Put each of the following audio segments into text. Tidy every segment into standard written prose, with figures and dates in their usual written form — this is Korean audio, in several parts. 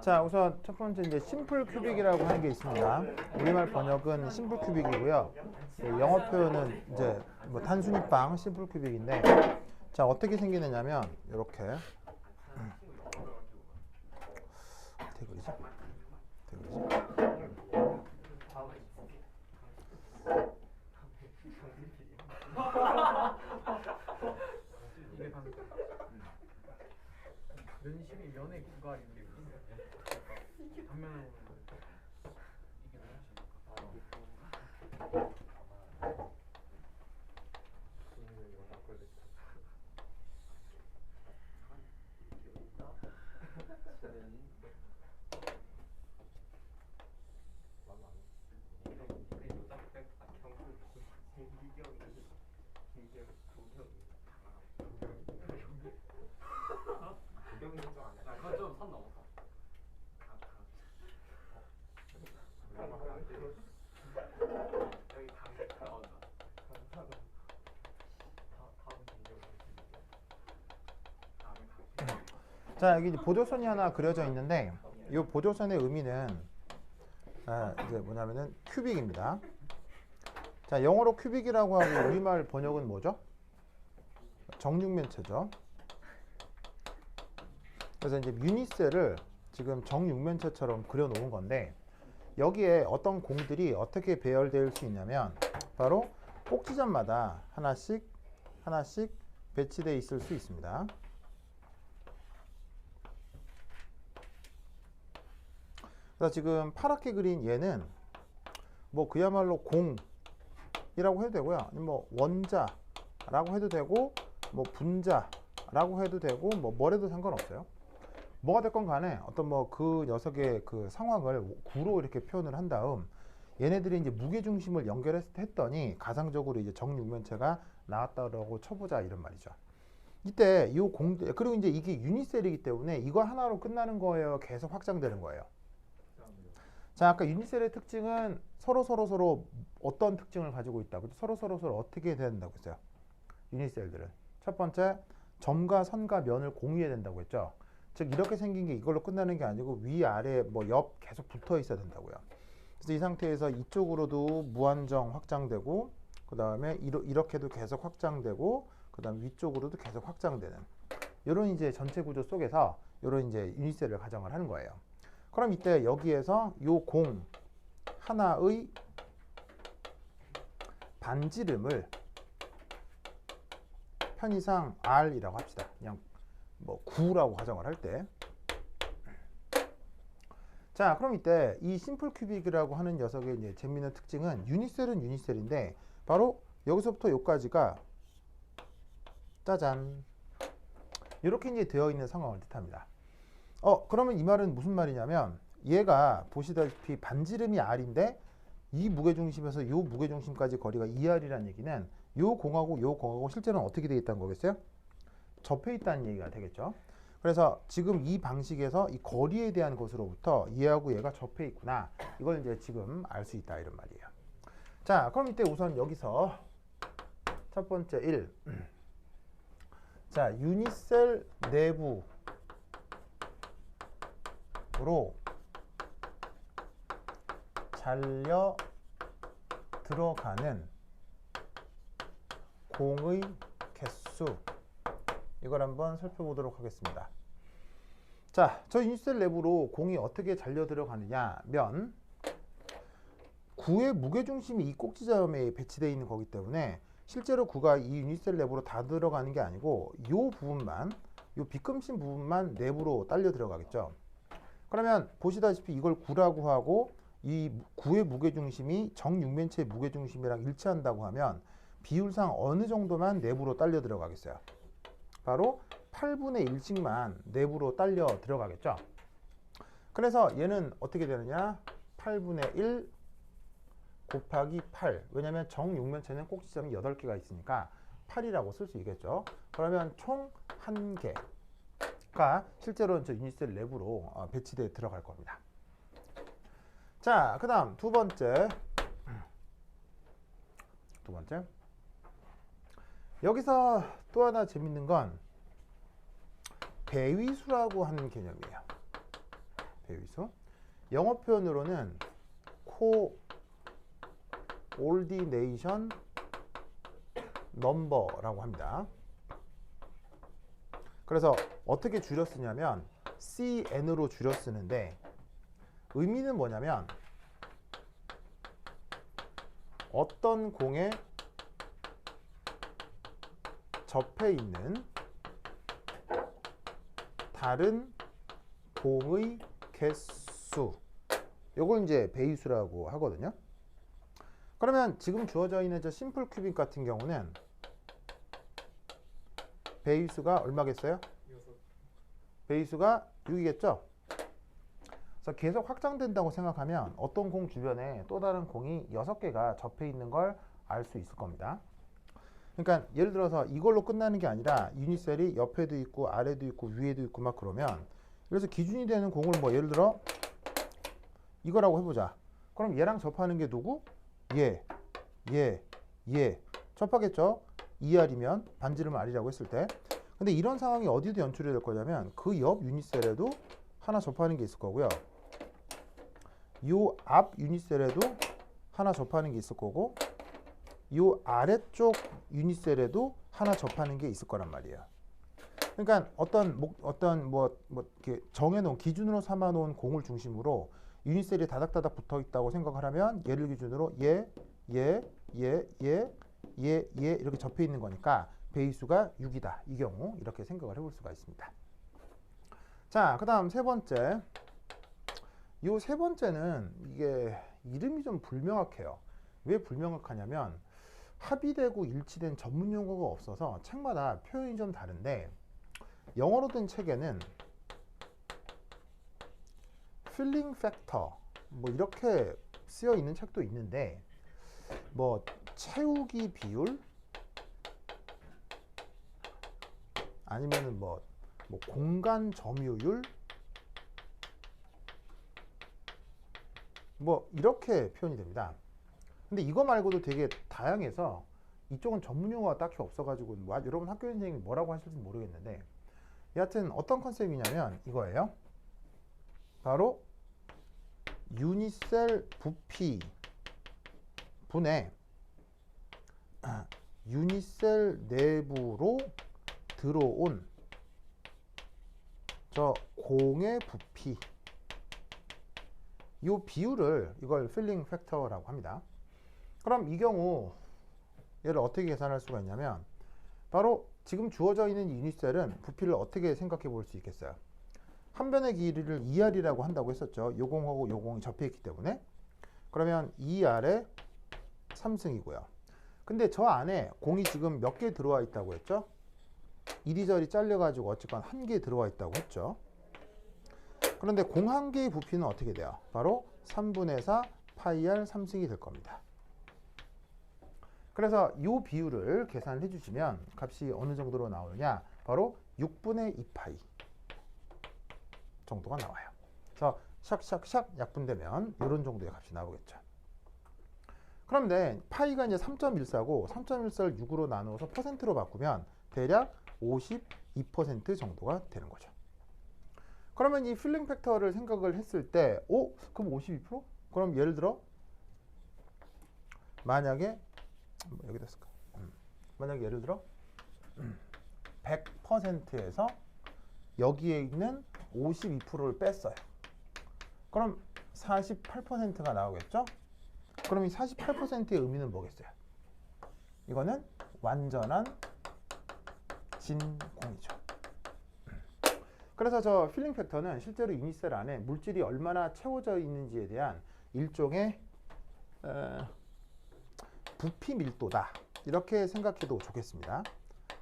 자, 우선 첫 번째 이제 심플 큐빅이라고 하는 게 있습니다. 우리말 번역은 심플 큐빅이고요. 영어 표현은 이제 뭐 단순히빵 심플 큐빅인데, 자 어떻게 생기느냐면 이렇게 어떻게 그리지? 면심이 면의 구간인데 단면으로 자, 여기 보조선이 하나 그려져 있는데 이 보조선의 의미는 이제 뭐냐면은 큐빅입니다. 자, 영어로 큐빅이라고 하고 우리말 번역은 뭐죠? 정육면체죠. 그래서 이제 유니셀을 지금 정육면체처럼 그려놓은 건데 여기에 어떤 공들이 어떻게 배열될 수 있냐면 바로 꼭지점마다 하나씩 배치되어 있을 수 있습니다. 그래서 지금 파랗게 그린 얘는 뭐 그야말로 공이라고 해도 되고요. 뭐 원자라고 해도 되고 뭐 분자라고 해도 되고 뭐래도 상관없어요. 뭐가 됐건 간에 어떤 뭐 그 녀석의 그 상황을 구로 이렇게 표현을 한 다음 얘네들이 이제 무게중심을 연결했더니 가상적으로 이제 정육면체가 나왔다라고 쳐보자 이런 말이죠. 이때 이 공들, 그리고 이제 이게 유니셀이기 때문에 이거 하나로 끝나는 거예요? 계속 확장되는 거예요? 자, 아까 유니셀의 특징은 서로 어떤 특징을 가지고 있다고? 서로 어떻게 된다고 했어요? 유니셀들은 첫 번째, 점과 선과 면을 공유해야 된다고 했죠. 즉 이렇게 생긴 게 이걸로 끝나는 게 아니고 위, 아래, 뭐 옆 계속 붙어 있어야 된다고요. 그래서 이 상태에서 이쪽으로도 무한정 확장되고 그 다음에 이렇게도 계속 확장되고 그 다음 위쪽으로도 계속 확장되는 이런 이제 전체 구조 속에서 이런 이제 유니셀을 가정을 하는 거예요. 그럼 이때 여기에서 요 공 하나의 반지름을 편의상 R이라고 합시다. 그냥 뭐 9라고 가정을 할 때. 자, 그럼 이때 이 심플 큐빅이라고 하는 녀석의 이제 재미있는 특징은 유니셀은 유니셀인데 바로 여기서부터 여기까지가 짜잔 이렇게 이제 되어 있는 상황을 뜻합니다. 그러면 이 말은 무슨 말이냐면 얘가 보시다시피 반지름이 R인데 이 무게중심에서 요 무게중심까지 거리가 2R이라는 얘기는 요 공하고 실제로는 어떻게 되어 있다는 거겠어요? 접해 있다는 얘기가 되겠죠. 그래서 지금 이 방식에서 이 거리에 대한 것으로부터 얘하고 얘가 접해 있구나. 이걸 이제 지금 알 수 있다 이런 말이에요. 자, 그럼 이때 우선 여기서 첫 번째 1. 자, 유니셀 내부로 잘려 들어가는 공의 개수 이걸 한번 살펴보도록 하겠습니다. 자, 저 유니셀 내부로 공이 어떻게 잘려 들어가느냐면 구의 무게중심이 이 꼭지점에 배치되어 있는 거기 때문에 실제로 구가 이 유니셀 내부로 다 들어가는 게 아니고 요 부분만, 요 비금신 부분만 내부로 딸려 들어가겠죠. 그러면 보시다시피 이걸 구라고 하고 이 구의 무게중심이 정육면체의 무게중심이랑 일치한다고 하면 비율상 어느 정도만 내부로 딸려 들어가겠어요? 바로 8분의 1씩만 내부로 딸려 들어가겠죠. 그래서 얘는 어떻게 되느냐? 8분의 1 곱하기 8. 왜냐면 정육면체는 꼭지점이 8개가 있으니까 8이라고 쓸 수 있겠죠. 그러면 총 1개가 실제로는 저 유니셀 내부로 배치되어 들어갈 겁니다. 자, 그 다음 두 번째. 여기서 또 하나 재밌는 건 배위수라고 하는 개념이에요. 배위수. 영어 표현으로는 coordination number라고 합니다. 그래서 어떻게 줄여 쓰냐면 CN으로 줄여 쓰는데 의미는 뭐냐면 어떤 공에 접해 있는 다른 공의 개수, 요걸 이제 배위수라고 하거든요. 그러면 지금 주어져 있는 저 심플 큐빅 같은 경우는 배위수가 얼마겠어요? 배위수가 6이겠죠? 그래서 계속 확장된다고 생각하면 어떤 공 주변에 또 다른 공이 6개가 접해 있는 걸 알 수 있을 겁니다. 그러니까 예를 들어서 이걸로 끝나는 게 아니라 유닛셀이 옆에도 있고 아래도 있고 위에도 있고 막 그러면, 그래서 기준이 되는 공을 뭐 예를 들어 이거라고 해보자. 그럼 얘랑 접하는 게 누구? 얘, 접하겠죠? 2R이면 반지름 R이라고 했을 때. 근데 이런 상황이 어디도 연출이 될 거냐면 그 옆 유닛셀에도 하나 접하는 게 있을 거고요. 요 앞 유닛셀에도 하나 접하는 게 있을 거고, 요 아래쪽 유닛셀에도 하나 접하는 게 있을 거란 말이에요. 그러니까 어떤 이렇게 정해놓은 기준으로 삼아놓은 공을 중심으로 유닛셀이 다닥다닥 붙어 있다고 생각을 하면 얘를 기준으로 얘 이렇게 접해 있는 거니까 배위수가 6이다. 이 경우 이렇게 생각을 해볼 수가 있습니다. 자, 그 다음 세 번째. 요 세 번째는 이게 이름이 좀 불명확해요. 왜 불명확하냐면 합의되고 일치된 전문 용어가 없어서 책마다 표현이 좀 다른데, 영어로 된 책에는 filling factor 뭐 이렇게 쓰여 있는 책도 있는데, 뭐 채우기 비율 아니면은 뭐 공간 점유율 뭐 이렇게 표현이 됩니다. 근데 이거 말고도 되게 다양해서 이쪽은 전문 용어가 딱히 없어가지고 여러분 학교 선생님이 뭐라고 하실지 모르겠는데, 여하튼 어떤 컨셉이냐면 이거예요. 바로 유닛셀 부피 분의 유닛셀 내부로 들어온 저 공의 부피, 이 비율을 이걸 필링 팩터라고 합니다. 그럼 이 경우 얘를 어떻게 계산할 수가 있냐면, 바로 지금 주어져 있는 유닛셀은 부피를 어떻게 생각해 볼 수 있겠어요? 한 변의 길이를 2R이라고 한다고 했었죠. 요공하고 요공이 접해 있기 때문에. 그러면 2R에 3승이고요. 근데 저 안에 공이 지금 몇 개 들어와 있다고 했죠? 이리저리 잘려가지고 어쨌건 한 개 들어와 있다고 했죠. 그런데 공 한 개의 부피는 어떻게 돼요? 바로 3분의 4 파이 R 3승이 될 겁니다. 그래서 이 비율을 계산해 주시면 값이 어느 정도로 나오느냐? 바로 6분의 2파이 정도가 나와요. 그래서 샥샥샥 약분되면 이런 정도의 값이 나오겠죠. 그런데 파이가 이제 3.14고 3.14를 6으로 나누어서 퍼센트로 바꾸면 대략 52% 정도가 되는 거죠. 그러면 이 필링 팩터를 생각을 했을 때, 그럼 52%? 그럼 예를 들어 만약에 여기다 쓸까? 만약에 예를 들어 100%에서 여기에 있는 52%를 뺐어요. 그럼 48%가 나오겠죠? 그럼 이 48%의 의미는 뭐겠어요? 이거는 완전한 진공이죠. 그래서 저 필링 팩터는 실제로 유닛셀 안에 물질이 얼마나 채워져 있는지에 대한 일종의 부피 밀도다, 이렇게 생각해도 좋겠습니다.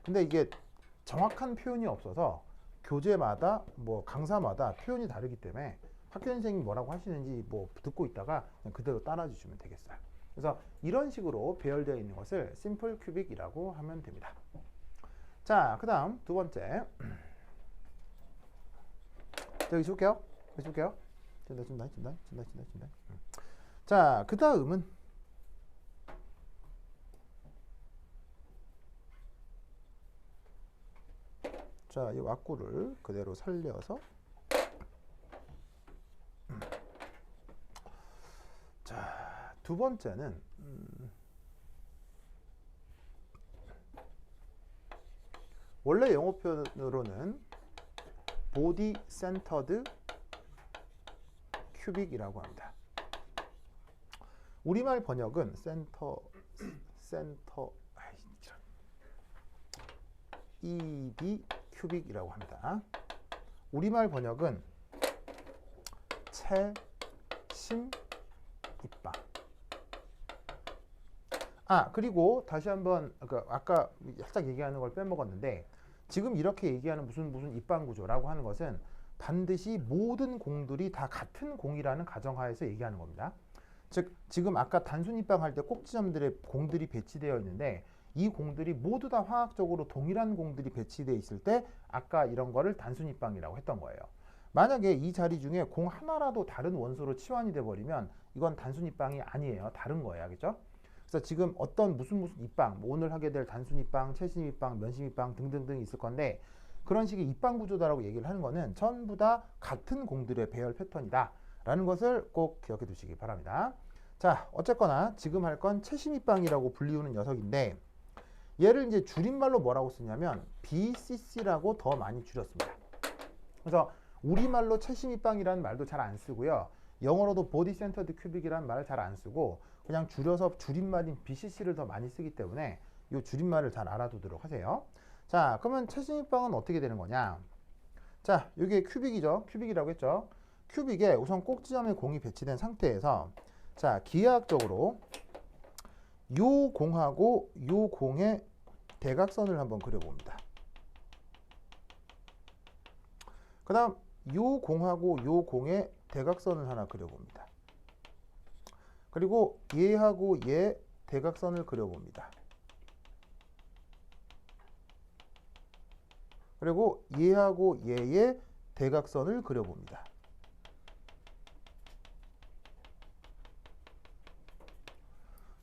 근데 이게 정확한 표현이 없어서 교재마다 뭐 강사마다 표현이 다르기 때문에 학교 선생님이 뭐라고 하시는지 뭐 듣고 있다가 그냥 그대로 따라 주시면 되겠어요. 그래서 이런 식으로 배열되어 있는 것을 심플 큐빅이라고 하면 됩니다. 자, 그 다음 두 번째. 여기 줄게요. 진다. 자, 그 다음은 자, 이 왁구를 그대로 살려서 두 번째는 원래 영어 표현으로는 body centered 큐빅이라고 합니다. 우리말 번역은 ED 큐빅이라고 합니다. 우리말 번역은 채심 입방. 그리고 다시 한번 아까 살짝 얘기하는 걸 빼먹었는데, 지금 이렇게 얘기하는 무슨 입방 구조라고 하는 것은 반드시 모든 공들이 다 같은 공이라는 가정하에서 얘기하는 겁니다. 즉 지금 아까 단순 입방할 때 꼭지점들의 공들이 배치되어 있는데, 이 공들이 모두 다 화학적으로 동일한 공들이 배치되어 있을 때 아까 이런 거를 단순 입방이라고 했던 거예요. 만약에 이 자리 중에 공 하나라도 다른 원소로 치환이 돼 버리면 이건 단순 입방이 아니에요. 다른 거예요. 알겠죠? 그래서 지금 어떤 무슨 입방, 뭐 오늘 하게 될 단순 입방, 채심 입방, 면심 입방 등등등 있을 건데, 그런 식의 입방 구조다라고 얘기를 하는 거는 전부 다 같은 공들의 배열 패턴이다 라는 것을 꼭 기억해 두시기 바랍니다. 자, 어쨌거나 지금 할 건 채심 입방이라고 불리우는 녀석인데, 얘를 이제 줄임말로 뭐라고 쓰냐면 BCC라고 더 많이 줄였습니다. 그래서 우리말로 채심 입방이라는 말도 잘 안 쓰고요. 영어로도 body centered cubic이라는 말을 잘 안 쓰고 그냥 줄여서 줄임말인 BCC를 더 많이 쓰기 때문에 이 줄임말을 잘 알아두도록 하세요. 자, 그러면 채심 입방은 어떻게 되는 거냐? 자, 이게 큐빅이죠. 큐빅이라고 했죠. 큐빅에 우선 꼭지점에 공이 배치된 상태에서, 자, 기하학적으로 요 공하고 요 공의 대각선을 한번 그려봅니다. 그 다음 요 공하고 요 공의 대각선을 하나 그려봅니다. 그리고 얘하고 얘 대각선을 그려봅니다. 그리고 얘하고 얘의 대각선을 그려봅니다.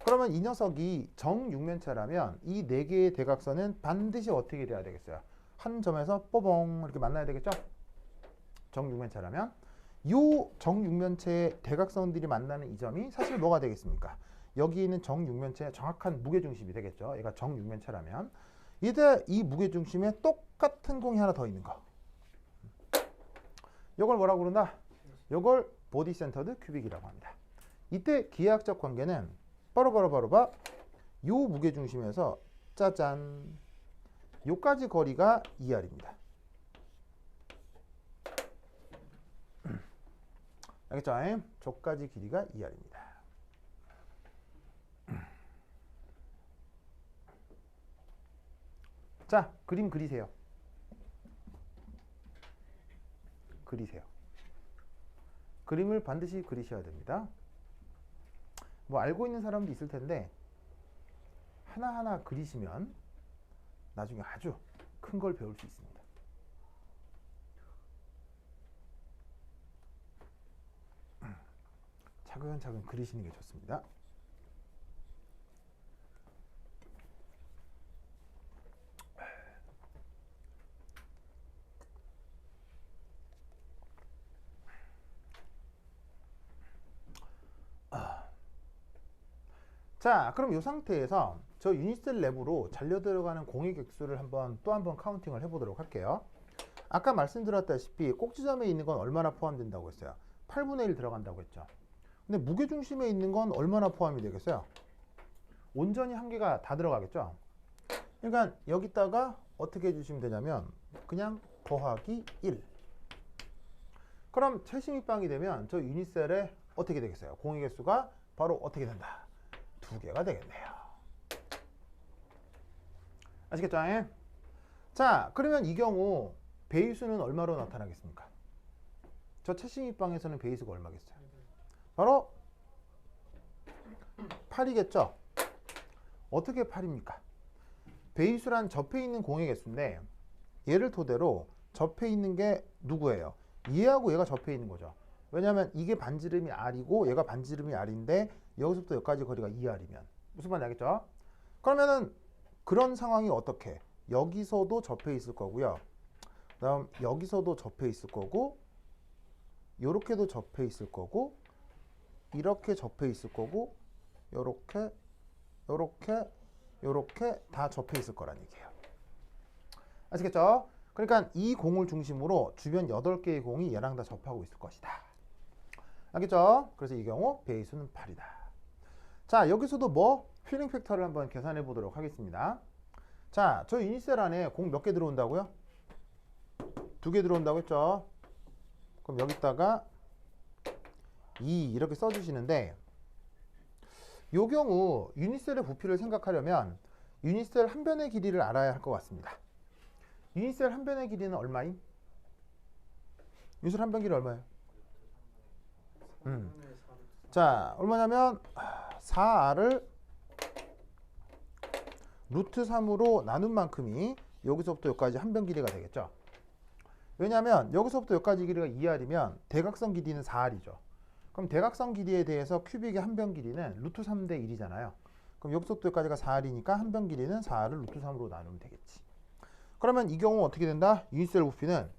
그러면 이 녀석이 정육면체라면 이 네 개의 대각선은 반드시 어떻게 돼야 되겠어요? 한 점에서 뽀봉 이렇게 만나야 되겠죠? 정육면체라면 이 정육면체의 대각선들이 만나는 이 점이 사실 뭐가 되겠습니까? 여기 있는 정육면체의 정확한 무게중심이 되겠죠. 얘가 정육면체라면 이때 이 무게중심에 똑같은 공이 하나 더 있는 거, 이걸 뭐라고 부른다? 이걸 body centered cubic이라고 합니다. 이때 기하학적 관계는 바로 요 무게중심에서 짜잔 요까지 거리가 2R입니다. 알겠죠? 저까지 길이가 2R입니다. 자, 그림 그리세요. 그림을 반드시 그리셔야 됩니다. 뭐 알고 있는 사람도 있을 텐데 하나하나 그리시면 나중에 아주 큰 걸 배울 수 있습니다. 차근차근 그리시는 게 좋습니다. 자, 그럼 이 상태에서 저 유니셀 내부로 잘려 들어가는 공의 객수를 또 한번 카운팅을 해보도록 할게요. 아까 말씀드렸다시피 꼭지점에 있는 건 얼마나 포함된다고 했어요? 8분의 1 들어간다고 했죠. 근데 무게중심에 있는 건 얼마나 포함이 되겠어요? 온전히 한 개가 다 들어가겠죠. 그러니까 여기다가 어떻게 해주시면 되냐면 그냥 더하기 1. 그럼 채심 입방이 되면 저 유니셀에 어떻게 되겠어요? 공의 개수가 바로 어떻게 된다? 2개가 되겠네요. 아시겠죠? 자, 그러면 이 경우 배수는 얼마로 나타나겠습니까? 저 채심 입방에서는 배수가 얼마겠어요? 바로 8이겠죠? 어떻게 8입니까? 배수란 접해 있는 공의 개수인데 얘를 토대로 접해 있는 게 누구예요? 얘하고 얘가 접해 있는 거죠. 왜냐하면 이게 반지름이 R이고 얘가 반지름이 R인데 여기서부터 여기까지 거리가 2R이면 무슨 말인지 알겠죠? 그러면은 그런 상황이 어떻게? 여기서도 접해 있을 거고요. 그다음 여기서도 접해 있을 거고, 요렇게도 접해 있을 거고, 이렇게 접해 있을 거고, 요렇게 요렇게 요렇게 다 접해 있을 거란 얘기예요. 아시겠죠? 그러니까 이 공을 중심으로 주변 8개의 공이 얘랑 다 접하고 있을 것이다. 알겠죠? 그래서 이 경우 배수는 8이다. 자, 여기서도 뭐 힐링 팩터를 한번 계산해 보도록 하겠습니다. 자, 저 유닛셀 안에 공 몇 개 들어온다고요? 2개 들어온다고 했죠? 그럼 여기다가 2 이렇게 써주시는데, 요 경우 유닛셀의 부피를 생각하려면 유닛셀 한 변의 길이를 알아야 할 것 같습니다. 유닛셀 한 변의 길이는 얼마임? 유닛셀 한 변 길이 얼마예요? 자, 얼마냐면 4r을 루트 3으로 나눈 만큼이 여기서부터 여기까지 한 변 길이가 되겠죠. 왜냐하면 여기서부터 여기까지 길이가 2r이면 대각선 길이는 4r이죠. 그럼 대각선 길이에 대해서 큐빅의 한 변 길이는 루트 3 대 1이잖아요. 그럼 여기서부터 여기까지가 4r이니까 한 변 길이는 4r을 루트 3으로 나누면 되겠지. 그러면 이 경우 어떻게 된다? 유닛셀 부피는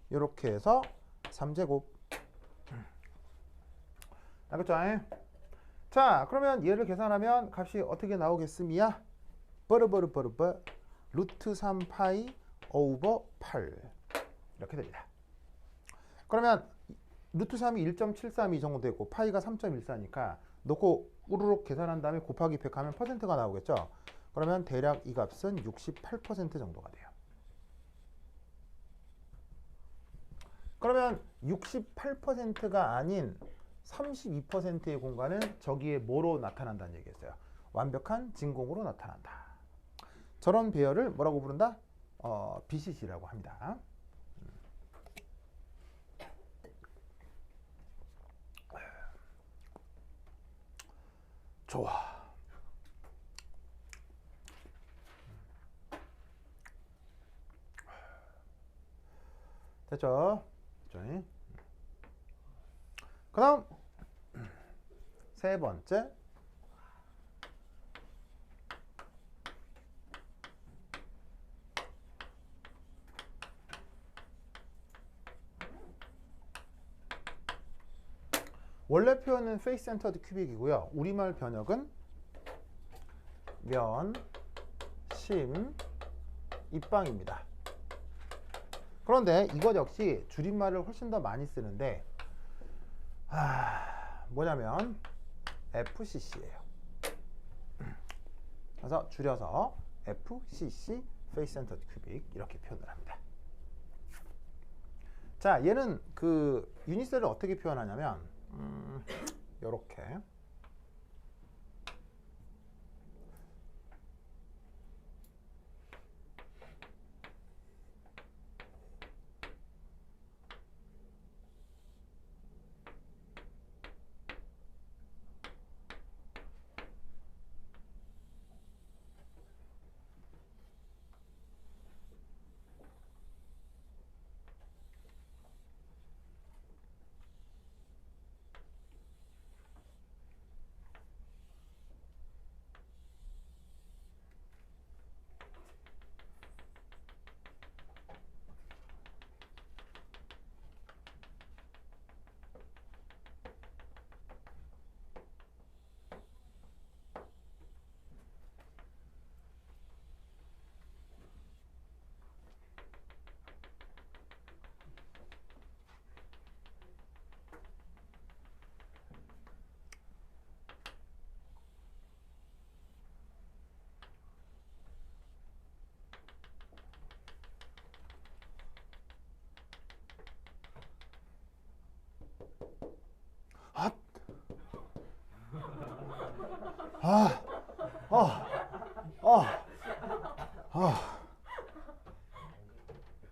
이렇게 해서 3제곱. 알겠죠? 자, 그러면 얘를 계산하면 값이 어떻게 나오겠습니까? 버르버르버르버 루트 3파이 오버 8 이렇게 됩니다. 그러면 루트 3이 1.732 정도 되고 파이가 3.14니까 놓고 우르륵 계산한 다음에 곱하기 100 하면 퍼센트가 나오겠죠. 그러면 대략 이 값은 68% 정도가 돼요. 그러면 68%가 아닌 32%의 공간은 저기에 뭐로 나타난다는 얘기였어요. 완벽한 진공으로 나타난다. 저런 배열을 뭐라고 부른다? BCC라고 합니다. 좋아. 됐죠? 그 다음 세 번째, 원래 표현은 페이스 센터드 큐빅이고요. 우리말 번역은 면, 심, 입방입니다. 그런데 이것 역시 줄임말을 훨씬 더 많이 쓰는데 뭐냐면 FCC예요. 그래서 줄여서 FCC 페이스 센터드 큐빅 이렇게 표현을 합니다. 자, 얘는 그 유닛셀을 어떻게 표현하냐면 요렇게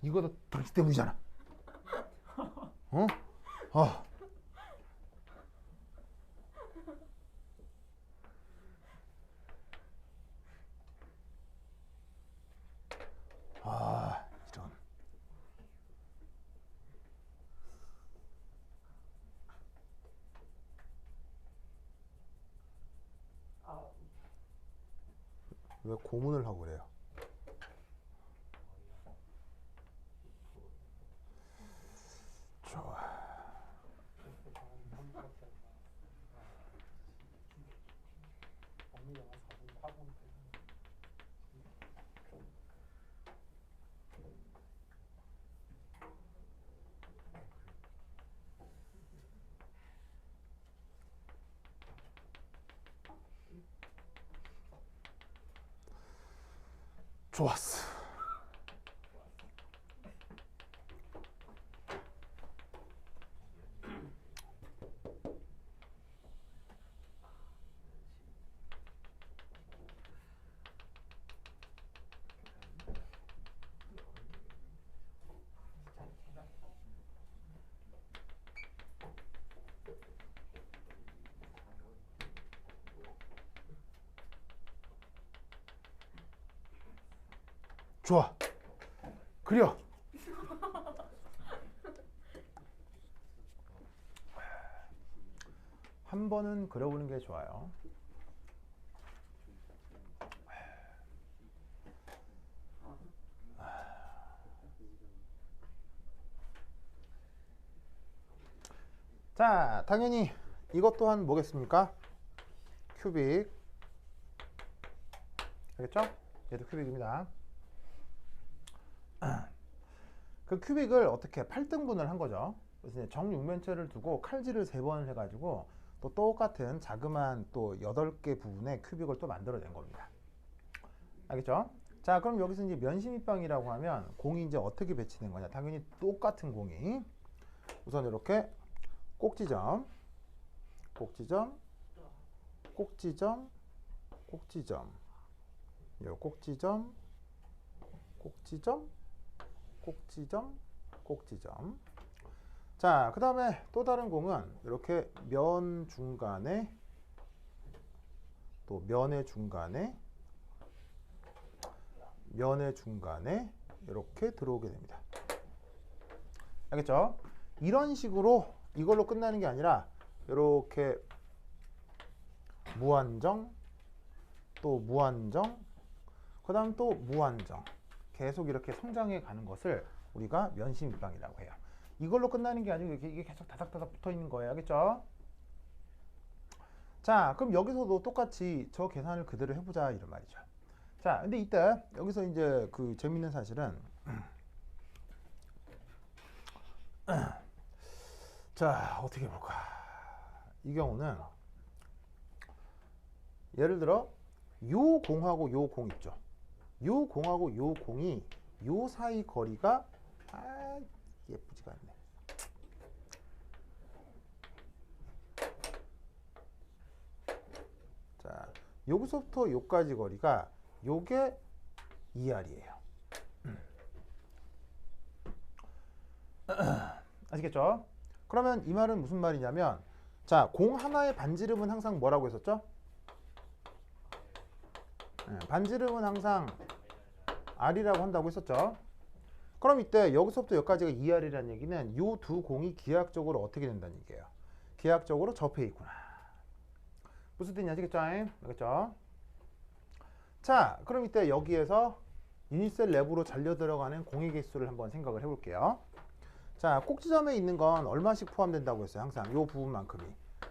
이거 다 당신 때문이잖아. 이런. 왜 고문을 하고 그래요? 좋아. 좋았어. 좋아. 그려. 한 번은 그려보는 게 좋아요. 자, 당연히 이것 또한 뭐겠습니까? 큐빅. 알겠죠? 얘도 큐빅입니다. 그 큐빅을 어떻게 8등분을 한 거죠. 그래서 이제 정육면체를 두고 칼질을 3번을 해가지고 또 똑같은 자그마한 또 8개 부분의 큐빅을 또 만들어낸 겁니다. 알겠죠? 자, 그럼 여기서 이제 면심입방이라고 하면 공이 이제 어떻게 배치된 거냐? 당연히 똑같은 공이 우선 이렇게 꼭지점, 꼭지점, 꼭지점, 꼭지점, 요 꼭지점, 꼭지점, 꼭지점, 꼭지점. 자, 그 다음에 또 다른 공은 이렇게 면 중간에 또 면의 중간에 이렇게 들어오게 됩니다. 알겠죠? 이런 식으로 이걸로 끝나는 게 아니라 이렇게 무한정, 또 무한정, 그 다음 또 무한정, 계속 이렇게 성장해 가는 것을 우리가 면심입방이라고 해요. 이걸로 끝나는 게 아니고 이게 계속 다닥다닥 붙어 있는 거예요. 알겠죠? 자, 그럼 여기서도 똑같이 저 계산을 그대로 해보자 이런 말이죠. 자, 근데 이때 여기서 이제 그 재밌는 사실은 자, 어떻게 해볼까? 이 경우는 예를 들어 요 공하고 요 공 있죠. 요 공하고 요 공이 요 사이 거리가 예쁘지가 않네. 자, 여기서부터 요까지 거리가 요게 2R이에요. 아시겠죠? 그러면 이 말은 무슨 말이냐면, 자, 공 하나의 반지름은 항상 뭐라고 했었죠? 반지름은 항상 R이라고 한다고 했었죠. 그럼 이때 여기서부터 여기까지가 2R이라는 얘기는 이 두 공이 기하학적으로 어떻게 된다는 얘기예요. 기하학적으로 접해 있구나. 무슨 뜻인지 아시겠죠? 알겠죠? 자, 그럼 이때 여기에서 유닛셀 내부로 잘려 들어가는 공의 개수를 한번 생각을 해볼게요. 자, 꼭지점에 있는 건 얼마씩 포함된다고 했어요? 항상 이 부분만큼이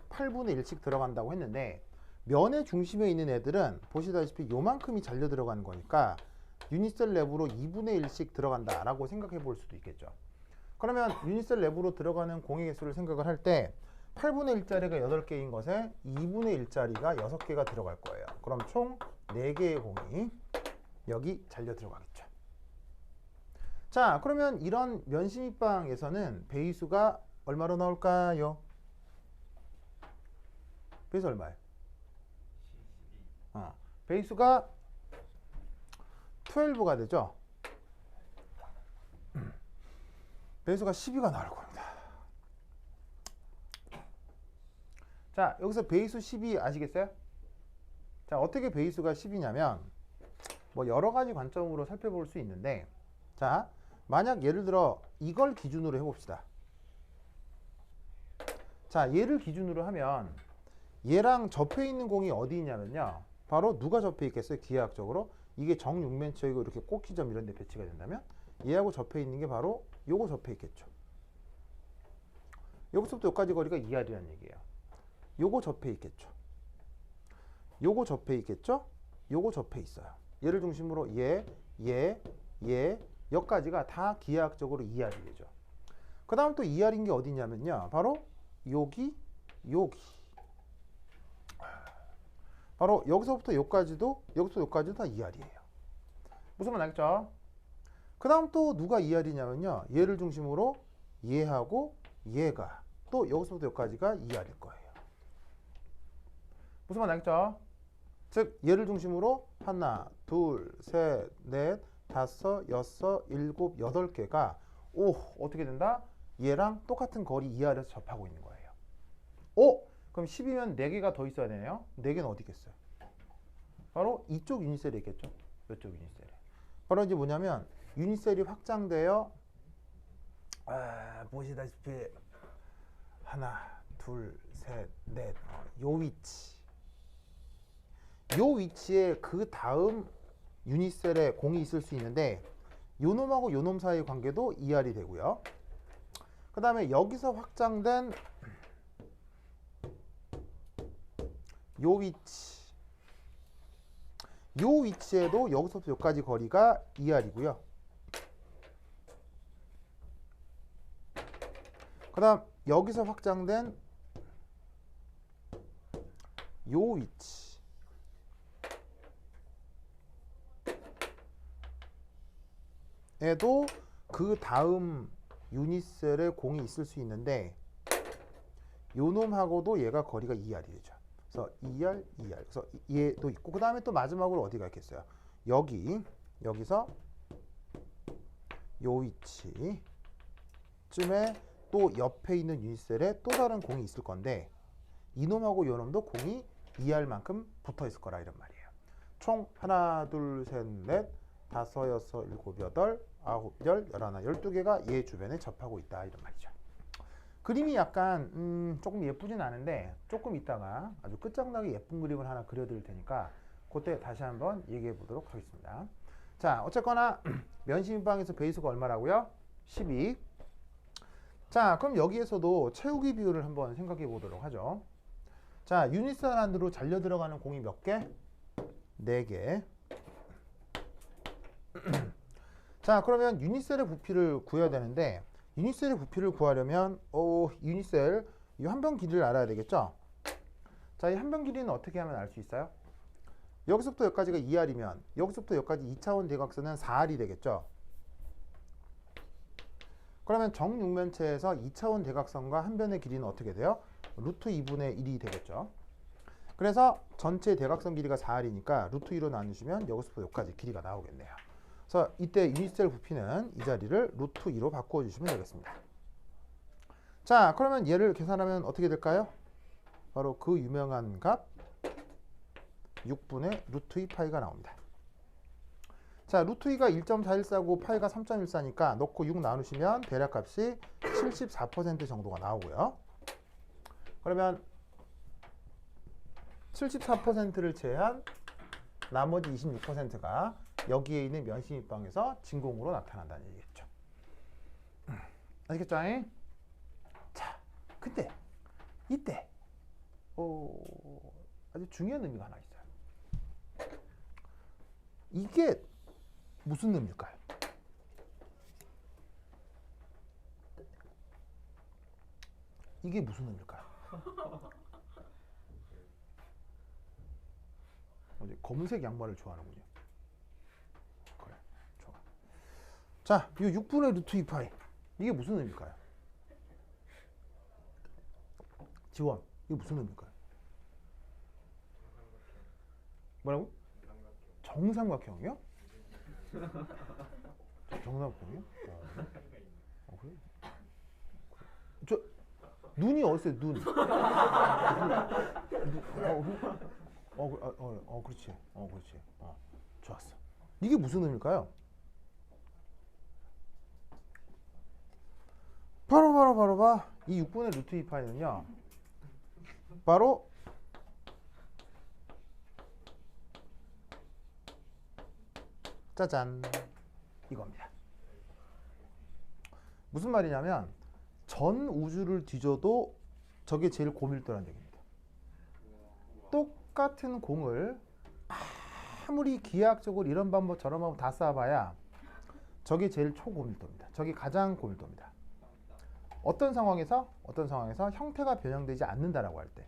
8분의 1씩 들어간다고 했는데, 면의 중심에 있는 애들은 보시다시피 요만큼이 잘려 들어가는 거니까 유닛셀 내부로 2분의 1씩 들어간다 라고 생각해 볼 수도 있겠죠. 그러면 유닛셀 내부로 들어가는 공의 개수를 생각을 할 때 8분의 1짜리가 8개인 것에 2분의 1짜리가 6개가 들어갈 거예요. 그럼 총 4개의 공이 여기 잘려 들어가겠죠. 자, 그러면 이런 면심입방에서는 배위수가 얼마로 나올까요? 배위수 얼마예요? 배위수가 12가 되죠. 배수가 12가 나올 겁니다. 자, 여기서 배수 12 아시겠어요? 자, 어떻게 배수가 10이냐면 뭐 여러 가지 관점으로 살펴볼 수 있는데, 자, 만약 예를 들어 이걸 기준으로 해봅시다. 자, 얘를 기준으로 하면 얘랑 접해 있는 공이 어디 있냐면요, 바로 누가 접해 있겠어요? 기하학적으로 이게 정육면체이고 이렇게 꼭지점 이런 데 배치가 된다면 얘하고 접해 있는 게 바로 요거 접해 있겠죠. 여기서부터 여기까지 거리가 2R이라는 얘기예요. 요거 접해 있겠죠. 요거 접해 있겠죠. 요거 접해 있어요. 얘를 중심으로 여기까지가 다 기하학적으로 2R이 되죠. 그 다음 또 2R인 게 어디 있냐면요, 바로 여기 바로 여기서부터 여기까지도 다 2R이에요. 무슨 말 알겠죠? 그 다음 또 누가 2R이냐면요. 얘를 중심으로 얘하고 얘가 또 여기서부터 여기까지가 2R일 거예요. 무슨 말 알겠죠? 즉 얘를 중심으로 하나, 둘, 셋, 넷, 다섯, 여섯, 일곱, 여덟 개가 어떻게 된다? 얘랑 똑같은 거리 2R에서 접하고 있는 거예요. 그럼 10이면 4개가 더 있어야 되네요. 4개는 어디 있겠어요? 바로 이쪽 유닛셀이 있겠죠. 이쪽 유닛셀에. 바로 이제 뭐냐면 유닛셀이 확장되어 보시다시피 하나, 둘, 셋, 넷, 요 위치. 요 위치에 그 다음 유닛셀에 공이 있을 수 있는데 요 놈하고 요 놈 사이의 관계도 2R이 되고요. 그 다음에 여기서 확장된 요 위치, 요 위치에도 여기서부터 여기까지 거리가 2R이고요. 그 다음 여기서 확장된 요 위치, 에도 그 다음 유닛셀에 공이 있을 수 있는데 요 놈하고도 얘가 거리가 2R이 되죠. 그래서 2R, 2R. 그래서 얘도 있고 그 다음에 또 마지막으로 어디가 있겠어요? 여기서 요 위치쯤에 또 옆에 있는 유닛셀에 또 다른 공이 있을 건데 이놈하고 요놈도 공이 2R만큼 붙어 있을 거라 이런 말이에요. 총 하나, 둘, 셋, 넷, 다섯, 여섯, 일곱, 여덟, 아홉, 열, 열하나, 12개가 얘 주변에 접하고 있다 이런 말이죠. 그림이 약간 조금 예쁘진 않은데 조금 있다가 아주 끝장나게 예쁜 그림을 하나 그려드릴 테니까 그때 다시 한번 얘기해 보도록 하겠습니다. 자, 어쨌거나 면심인방에서 베이스가 얼마라고요? 12. 자, 그럼 여기에서도 채우기 비율을 한번 생각해 보도록 하죠. 자, 유닛셀 안으로 잘려 들어가는 공이 몇 개? 4개. 자, 그러면 유닛셀의 부피를 구해야 되는데 유닛셀의 부피를 구하려면 유닛셀 이 한 변 길이를 알아야 되겠죠? 자, 이 한 변 길이는 어떻게 하면 알 수 있어요? 여기서부터 여기까지가 2R이면 여기서부터 여기까지 2차원 대각선은 4R이 되겠죠? 그러면 정육면체에서 2차원 대각선과 한 변의 길이는 어떻게 돼요? 루트 2분의 1이 되겠죠? 그래서 전체 대각선 길이가 4R이니까 루트 2로 나누시면 여기서부터 여기까지 길이가 나오겠네요. 그래서 이때 유닛셀 부피는 이 자리를 루트 2로 바꾸어 주시면 되겠습니다. 자, 그러면 얘를 계산하면 어떻게 될까요? 바로 그 유명한 값 6분의 루트 2 파이가 나옵니다. 자, 루트 2가 1.414고 파이가 3.14니까 넣고 6 나누시면 대략값이 74% 정도가 나오고요. 그러면 74%를 제한 나머지 26%가 여기에 있는 면심입방에서 진공으로 나타난다는 얘기겠죠. 아시겠죠? 자, 근데 이때 아주 중요한 의미가 하나 있어요. 이게 무슨 의미일까요? 이게 무슨 의미일까요? 검은색 양말을 좋아하는군요. 그래, 좋아. 자, 이 6분의 루트 2파이 이게 무슨 의미일까요? 지원, 이게 무슨 의미일까요? 뭐라고? 정삼각형이요? 정삼각형이요? 그래? 저 눈이 어딨어요? 눈. 그렇지. 그렇지. 좋았어. 이게 무슨 의미일까요? 바로 이 6분의 루트 2파이는요. 바로 짜잔 이겁니다. 무슨 말이냐면 전 우주를 뒤져도 저게 제일 고밀도라는 얘기입니다. 똑같은 공을 아무리 기하학적으로 이런 방법 저런 방법 다 쌓아봐야 저게 제일 초고밀도입니다. 저게 가장 고밀도입니다. 어떤 상황에서 형태가 변형되지 않는다라고 할 때,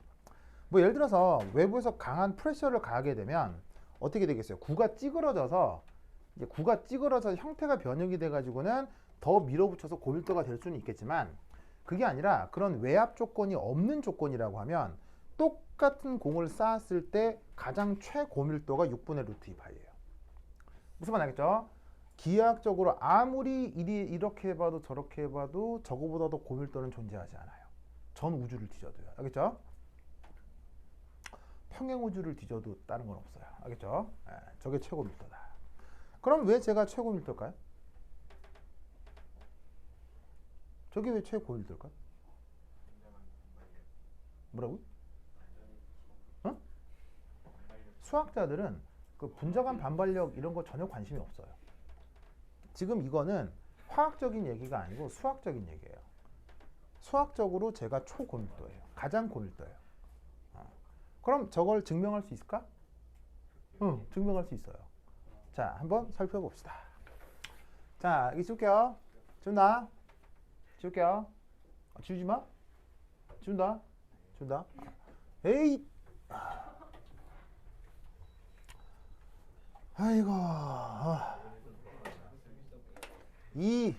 뭐 예를 들어서 외부에서 강한 프레셔를 가하게 되면 어떻게 되겠어요? 구가 찌그러져서 이제 구가 찌그러져 형태가 변형이 돼가지고는 더 밀어붙여서 고밀도가 될 수는 있겠지만 그게 아니라 그런 외압 조건이 없는 조건이라고 하면 똑같은 공을 쌓았을 때 가장 최고밀도가 6분의 루트 2파이예요. 무슨 말 알겠죠? 기하학적으로 아무리 이렇게 해봐도 저렇게 해봐도 저거보다 더 고밀도는 존재하지 않아요. 전 우주를 뒤져도요. 알겠죠? 평행 우주를 뒤져도 다른 건 없어요. 알겠죠? 저게 최고밀도다. 그럼 왜 제가 최고밀도일까요? 저게 왜 최고밀도일까요? 뭐라고? 어? 수학자들은 그 분자간 반발력 이런 거 전혀 관심이 없어요. 지금 이거는 화학적인 얘기가 아니고 수학적인 얘기예요. 수학적으로 제가 초고밀도예요. 가장 고밀도예요. 그럼 저걸 증명할 수 있을까? 응, 증명할 수 있어요. 자, 한번 살펴봅시다. 자, 여기 지울게요. 지운다. 지울게요. 지우지 마. 지운다. 지운다. 에이. 아이고. 2.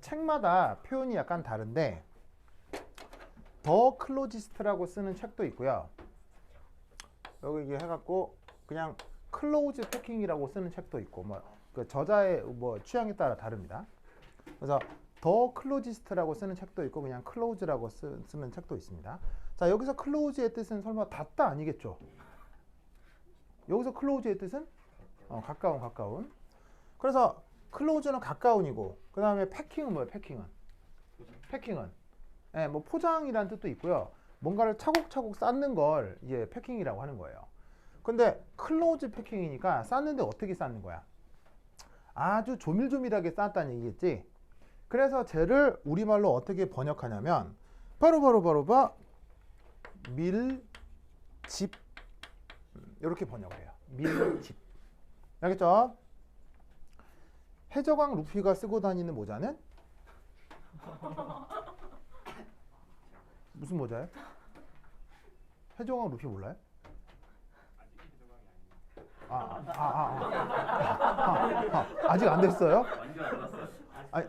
책마다 표현이 약간 다른데 더 클로지스트라고 쓰는 책도 있고요. 여기 이게 해갖고 그냥 클로즈 패킹이라고 쓰는 책도 있고 뭐 그 저자의 뭐 취향에 따라 다릅니다. 그래서 더 클로지스트라고 쓰는 책도 있고 그냥 클로즈라고 쓰는 책도 있습니다. 자, 여기서 클로즈의 뜻은 설마 닿다 아니겠죠? 여기서 클로즈의 뜻은 가까운. 그래서 클로즈는 가까운이고 그 다음에 패킹은 뭐예요? 패킹은 뭐 포장이라는 뜻도 있고요. 뭔가를 차곡차곡 쌓는 걸 이제 패킹이라고 하는 거예요. 근데 클로즈 패킹이니까 쌓는데 어떻게 쌓는 거야? 아주 조밀조밀하게 쌓았다는 얘기겠지. 그래서 쟤를 우리말로 어떻게 번역하냐면 바로 밀집 이렇게 번역을 해요. 밀집. 알겠죠? 해적왕 루피가 쓰고 다니는 모자는 무슨 모자예요? 해적왕 루피 몰라요? 아직 안 됐어요?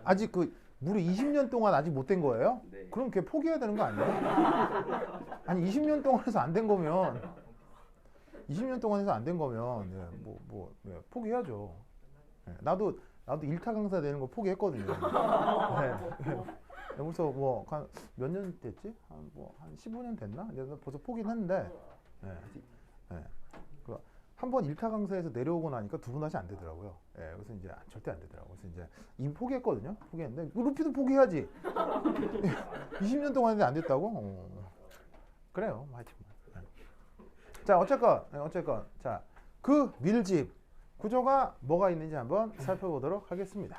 아직 그 무려 20년 동안 아직 못 된 거예요? 네. 그럼 걔 포기해야 되는 거 아니에요? 아니 20년 동안 해서 안 된 거면 20년 동안 해서 안 된 거면 포기해야죠. 나도 1타 강사 되는 거 포기했거든요. 벌써 뭐 몇 년 됐지? 한 15년 됐나? 내가 벌써 포기는 했는데 한 번 1타 강사에서 내려오고 나니까 두 번 다시 안 되더라고요. 그래서 이제 절대 안 되더라고요. 그래서 이제 이미 포기했거든요. 포기했는데 루피도 포기해야지. 20년 동안 했는데 안 됐다고? 그래요. 하여튼. 자, 어쨌건 자, 그 밀집 구조가 뭐가 있는지 한번 살펴보도록 하겠습니다.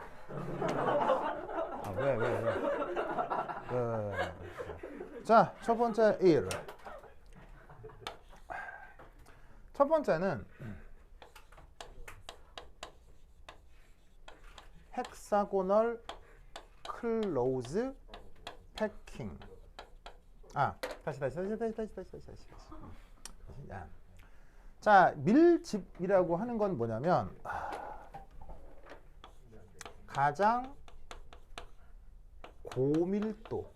왜? 자, 첫 번째 1. 첫 번째는 헥사고널 클로즈 패킹. 다시. 자, 밀집이라고 하는 건 뭐냐면 가장 고밀도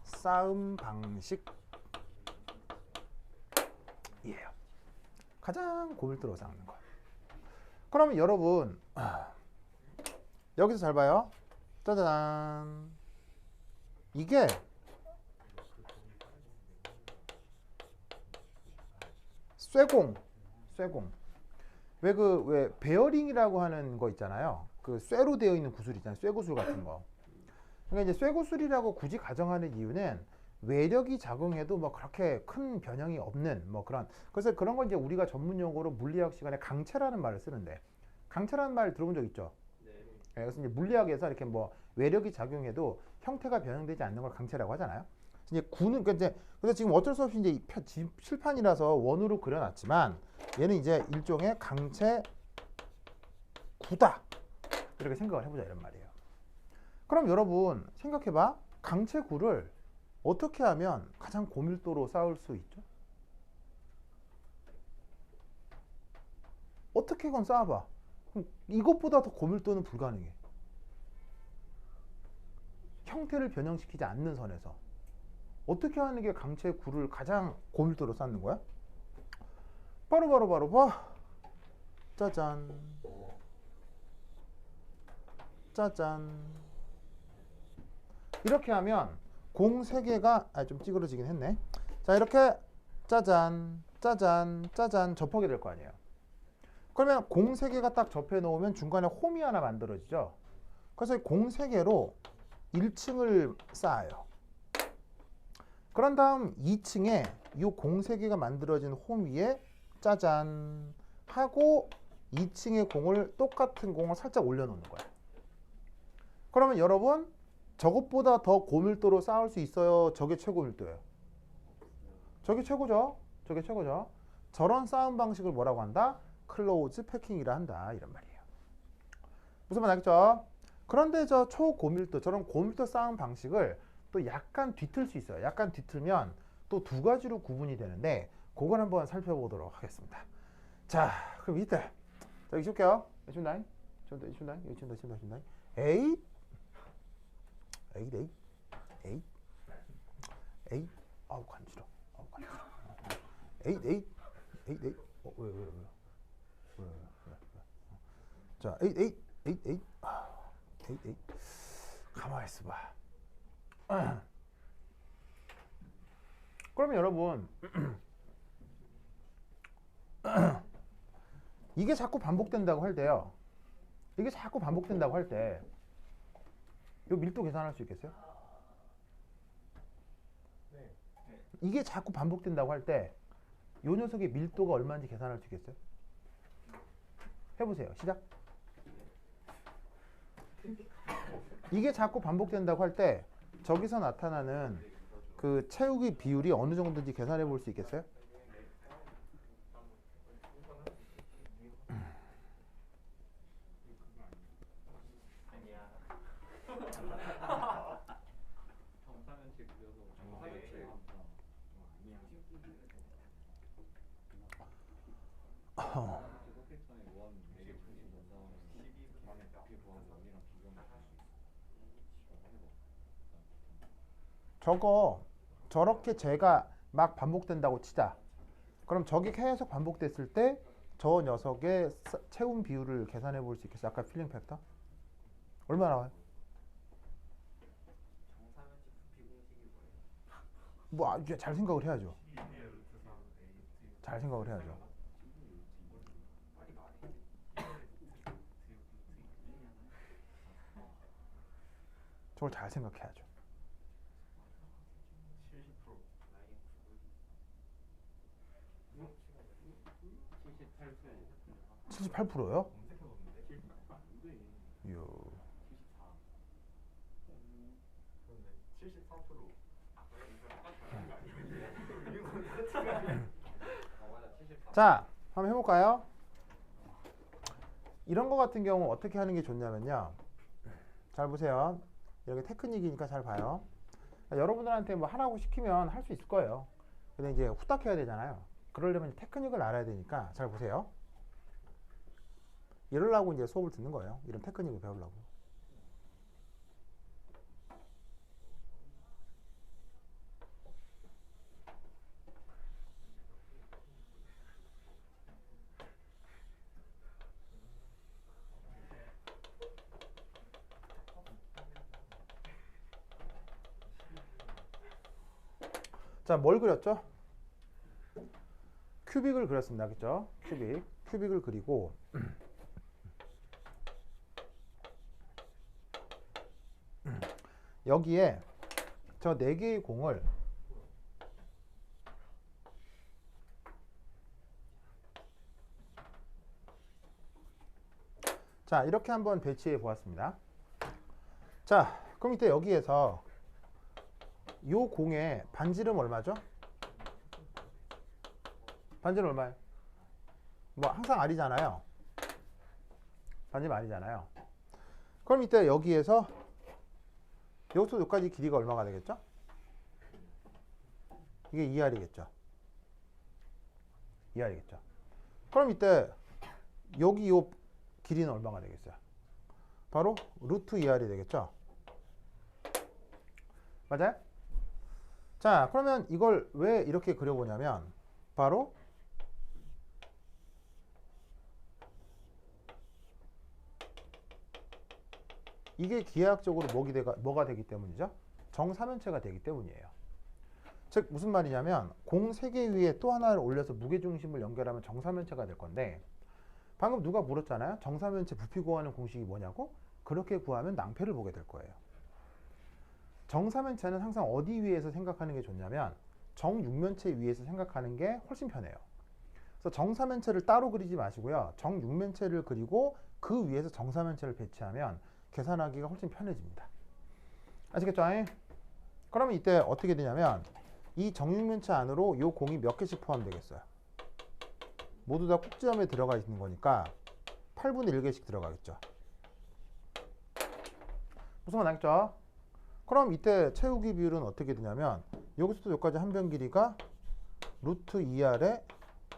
쌓음 방식이에요. 가장 고밀도로 쌓는 거예요. 그러면 여러분 여기서 잘 봐요. 짜잔. 이게 쇠공. 왜 베어링이라고 하는 거 있잖아요. 그 쇠로 되어 있는 구슬 있잖아요. 쇠구슬 같은 거. 그러니까 이제 쇠구슬이라고 굳이 가정하는 이유는 외력이 작용해도 뭐 그렇게 큰 변형이 없는 뭐 그런. 그래서 그런 걸 이제 우리가 전문 용어로 물리학 시간에 강체라는 말을 쓰는데, 강체라는 말 들어본 적 있죠? 네. 그래서 이제 물리학에서 이렇게 뭐 외력이 작용해도 형태가 변형되지 않는 걸 강체라고 하잖아요. 이제 구는 그러니까 이제 그래서 지금 어쩔 수 없이 이제 칠판이라서 원으로 그려놨지만 얘는 이제 일종의 강체 구다 이렇게 생각을 해보자 이런 말이에요. 그럼 여러분 생각해봐. 강체 구를 어떻게 하면 가장 고밀도로 쌓을 수 있죠? 어떻게건 쌓아봐. 그럼 이것보다 더 고밀도는 불가능해. 형태를 변형시키지 않는 선에서 어떻게 하는 게 강체 구를 가장 고밀도로 쌓는 거야? 바로 봐. 짜잔. 짜잔. 이렇게 하면 공 3개가 좀 찌그러지긴 했네. 자, 이렇게 짜잔, 짜잔, 짜잔 접하게 될 거 아니에요. 그러면 공 3개가 딱 접해 놓으면 중간에 홈이 하나 만들어지죠. 그래서 공 3개로 1층을 쌓아요. 그런 다음 2층에 이 공 3개가 만들어진 홈 위에 짜잔 하고 2층의 공을 똑같은 공을 살짝 올려놓는 거야. 그러면 여러분 저것보다 더 고밀도로 쌓을 수 있어요? 저게 최고밀도예요? 저게 최고죠? 저게 최고죠? 저런 쌓음 방식을 뭐라고 한다? 클로우즈 패킹이라 한다 이런 말이에요. 무슨 말 알겠죠? 그런데 저 초고밀도 저런 고밀도 쌓음 방식을 또 약간 뒤틀 수 있어요. 약간 뒤틀면 또 2가지로 구분이 되는데 그걸 한번 살펴보도록 하겠습니다. 자, 그럼 이때 자, 여기 줄게요. 여기 준다잉. 여기 준다. 에잇. 아우 간지러. 에잇. 왜. 자, 에잇. 가만히 있어봐. 그러면 여러분 이게 자꾸 반복된다고 할 때요. 이게 자꾸 반복된다고 할 때 이 밀도 계산할 수 있겠어요? 이게 자꾸 반복된다고 할 때 이 녀석의 밀도가 얼마인지 계산할 수 있겠어요? 해보세요. 시작. 이게 자꾸 반복된다고 할 때 저기서 나타나는 그 채우기 비율이 어느 정도인지 계산해 볼 수 있겠어요? 저렇게 제가 막 반복된다고 치자. 그럼 저게 계속 반복됐을 때 저 녀석의 채움 비율을 계산해 볼 수 있겠어요? 아까 필링 팩터? 얼마 나와요? 뭐 이제 잘 생각을 해야죠. 잘 생각을 해야죠. 저걸 잘 생각해야죠. 78%요? 이야. 74%. 자, 한번 해볼까요? 이런 거 같은 경우 어떻게 하는 게 좋냐면요. 잘 보세요. 이렇게 테크닉이니까 잘 봐요. 여러분들한테 뭐 하라고 시키면 할 수 있을 거예요. 근데 이제 후딱 해야 되잖아요. 그러려면 테크닉을 알아야 되니까 잘 보세요. 이러려고 이제 수업을 듣는 거예요. 이런 테크닉을 배우려고. 자, 뭘 그렸죠? 큐빅을 그렸습니다. 그죠? 큐빅을 그리고 여기에 저 4개의 공을 자, 이렇게 한번 배치해 보았습니다. 자, 그럼 이때 여기에서 요 공의 반지름 얼마죠? 반지름 얼마예요? 뭐 항상 R이잖아요. 반지름 R이잖아요. 그럼 이때 여기에서 여기서 여기까지 길이가 얼마가 되겠죠? 이게 2R이겠죠. 2R이겠죠. 그럼 이때 여기 요 길이는 얼마가 되겠어요? 바로 루트 2R이 되겠죠. 맞아요? 자, 그러면 이걸 왜 이렇게 그려보냐면 바로 이게 기하학적으로 뭐가 되기 때문이죠? 정사면체가 되기 때문이에요. 즉 무슨 말이냐면 공 3개 위에 또 하나를 올려서 무게중심을 연결하면 정사면체가 될 건데 방금 누가 물었잖아요. 정사면체 부피 구하는 공식이 뭐냐고? 그렇게 구하면 낭패를 보게 될 거예요. 정사면체는 항상 어디 위에서 생각하는 게 좋냐면 정육면체 위에서 생각하는 게 훨씬 편해요. 그래서 정사면체를 따로 그리지 마시고요. 정육면체를 그리고 그 위에서 정사면체를 배치하면 계산하기가 훨씬 편해집니다. 아시겠죠? 그러면 이때 어떻게 되냐면 이 정육면체 안으로 요 공이 몇 개씩 포함되겠어요? 모두 다 꼭지점에 들어가 있는 거니까 8분의 1개씩 들어가겠죠. 무슨 말 나겠죠? 그럼 이때 채우기 비율은 어떻게 되냐면 여기서부터 여기까지 한 변 길이가 루트 2R의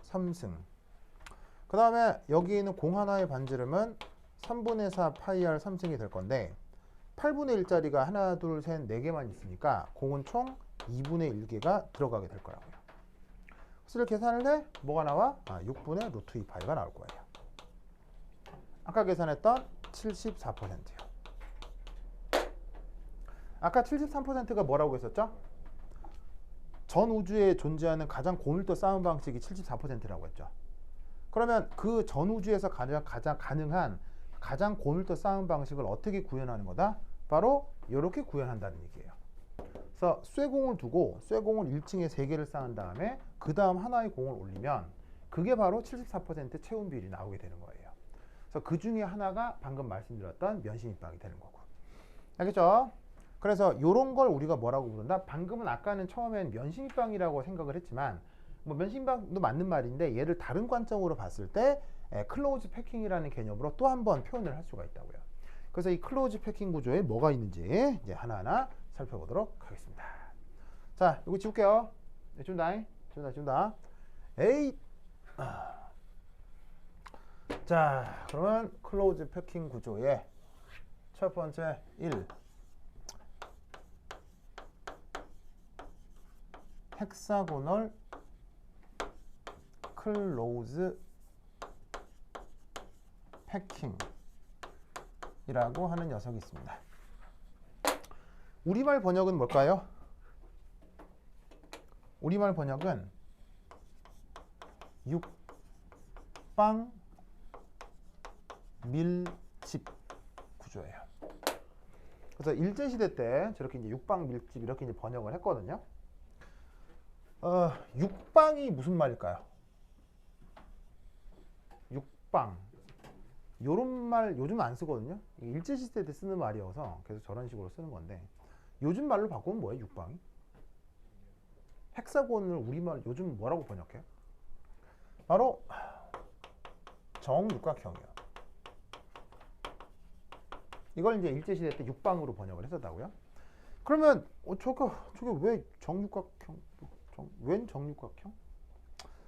3승. 그 다음에 여기 있는 공 하나의 반지름은 3분의 4 파이 R 3승이 될 건데 8분의 1짜리가 하나, 둘, 셋, 4개만 있으니까 공은 총 2분의 1개가 들어가게 될 거라고요. 그래서 계산을 해 뭐가 나와? 6분의 루트 2파이가 나올 거예요. 아까 계산했던 74%요. 아까 73%가 뭐라고 했었죠? 전 우주에 존재하는 가장 고밀도 싸움 방식이 74%라고 했죠. 그러면 그 전 우주에서 가장 가능한 가장 고밀도 싸움 방식을 어떻게 구현하는 거다? 바로 이렇게 구현한다는 얘기예요. 그래서 쇠공을 두고 쇠공을 1층에 3개를 쌓은 다음에 그 다음 하나의 공을 올리면 그게 바로 74% 채운 비율이 나오게 되는 거예요. 그래서 그 중에 하나가 방금 말씀드렸던 면심입방이 되는 거고. 알겠죠? 그래서 이런 걸 우리가 뭐라고 부른다? 방금은 아까는 처음엔 면심입방이라고 생각을 했지만 뭐 면심입방도 맞는 말인데 얘를 다른 관점으로 봤을 때 클로즈 패킹이라는 개념으로 또 한 번 표현을 할 수가 있다고요. 그래서 이 클로즈 패킹 구조에 뭐가 있는지 이제 하나하나 살펴보도록 하겠습니다. 자, 이거 지울게요. 지운다. 에이. 자, 그러면 클로즈 패킹 구조의 첫 번째 1. 헥사고널 클로즈 패킹이라고 하는 녀석이 있습니다. 우리말 번역은 뭘까요? 우리말 번역은 육방 밀집 구조예요. 그래서 일제시대 때 저렇게 이제 육방 밀집 이렇게 이제 번역을 했거든요. 육방이 무슨 말일까요? 육방. 요런 말 요즘 안 쓰거든요. 일제시대 때 쓰는 말이어서 계속 저런 식으로 쓰는 건데 요즘 말로 바꾸면 뭐예요? 육방이? 헥사곤을 우리말 요즘 뭐라고 번역해요? 바로 정육각형이요. 이걸 이제 일제시대 때 육방으로 번역을 했었다고요. 그러면 저게 왜 정육각형? 웬 정육각형?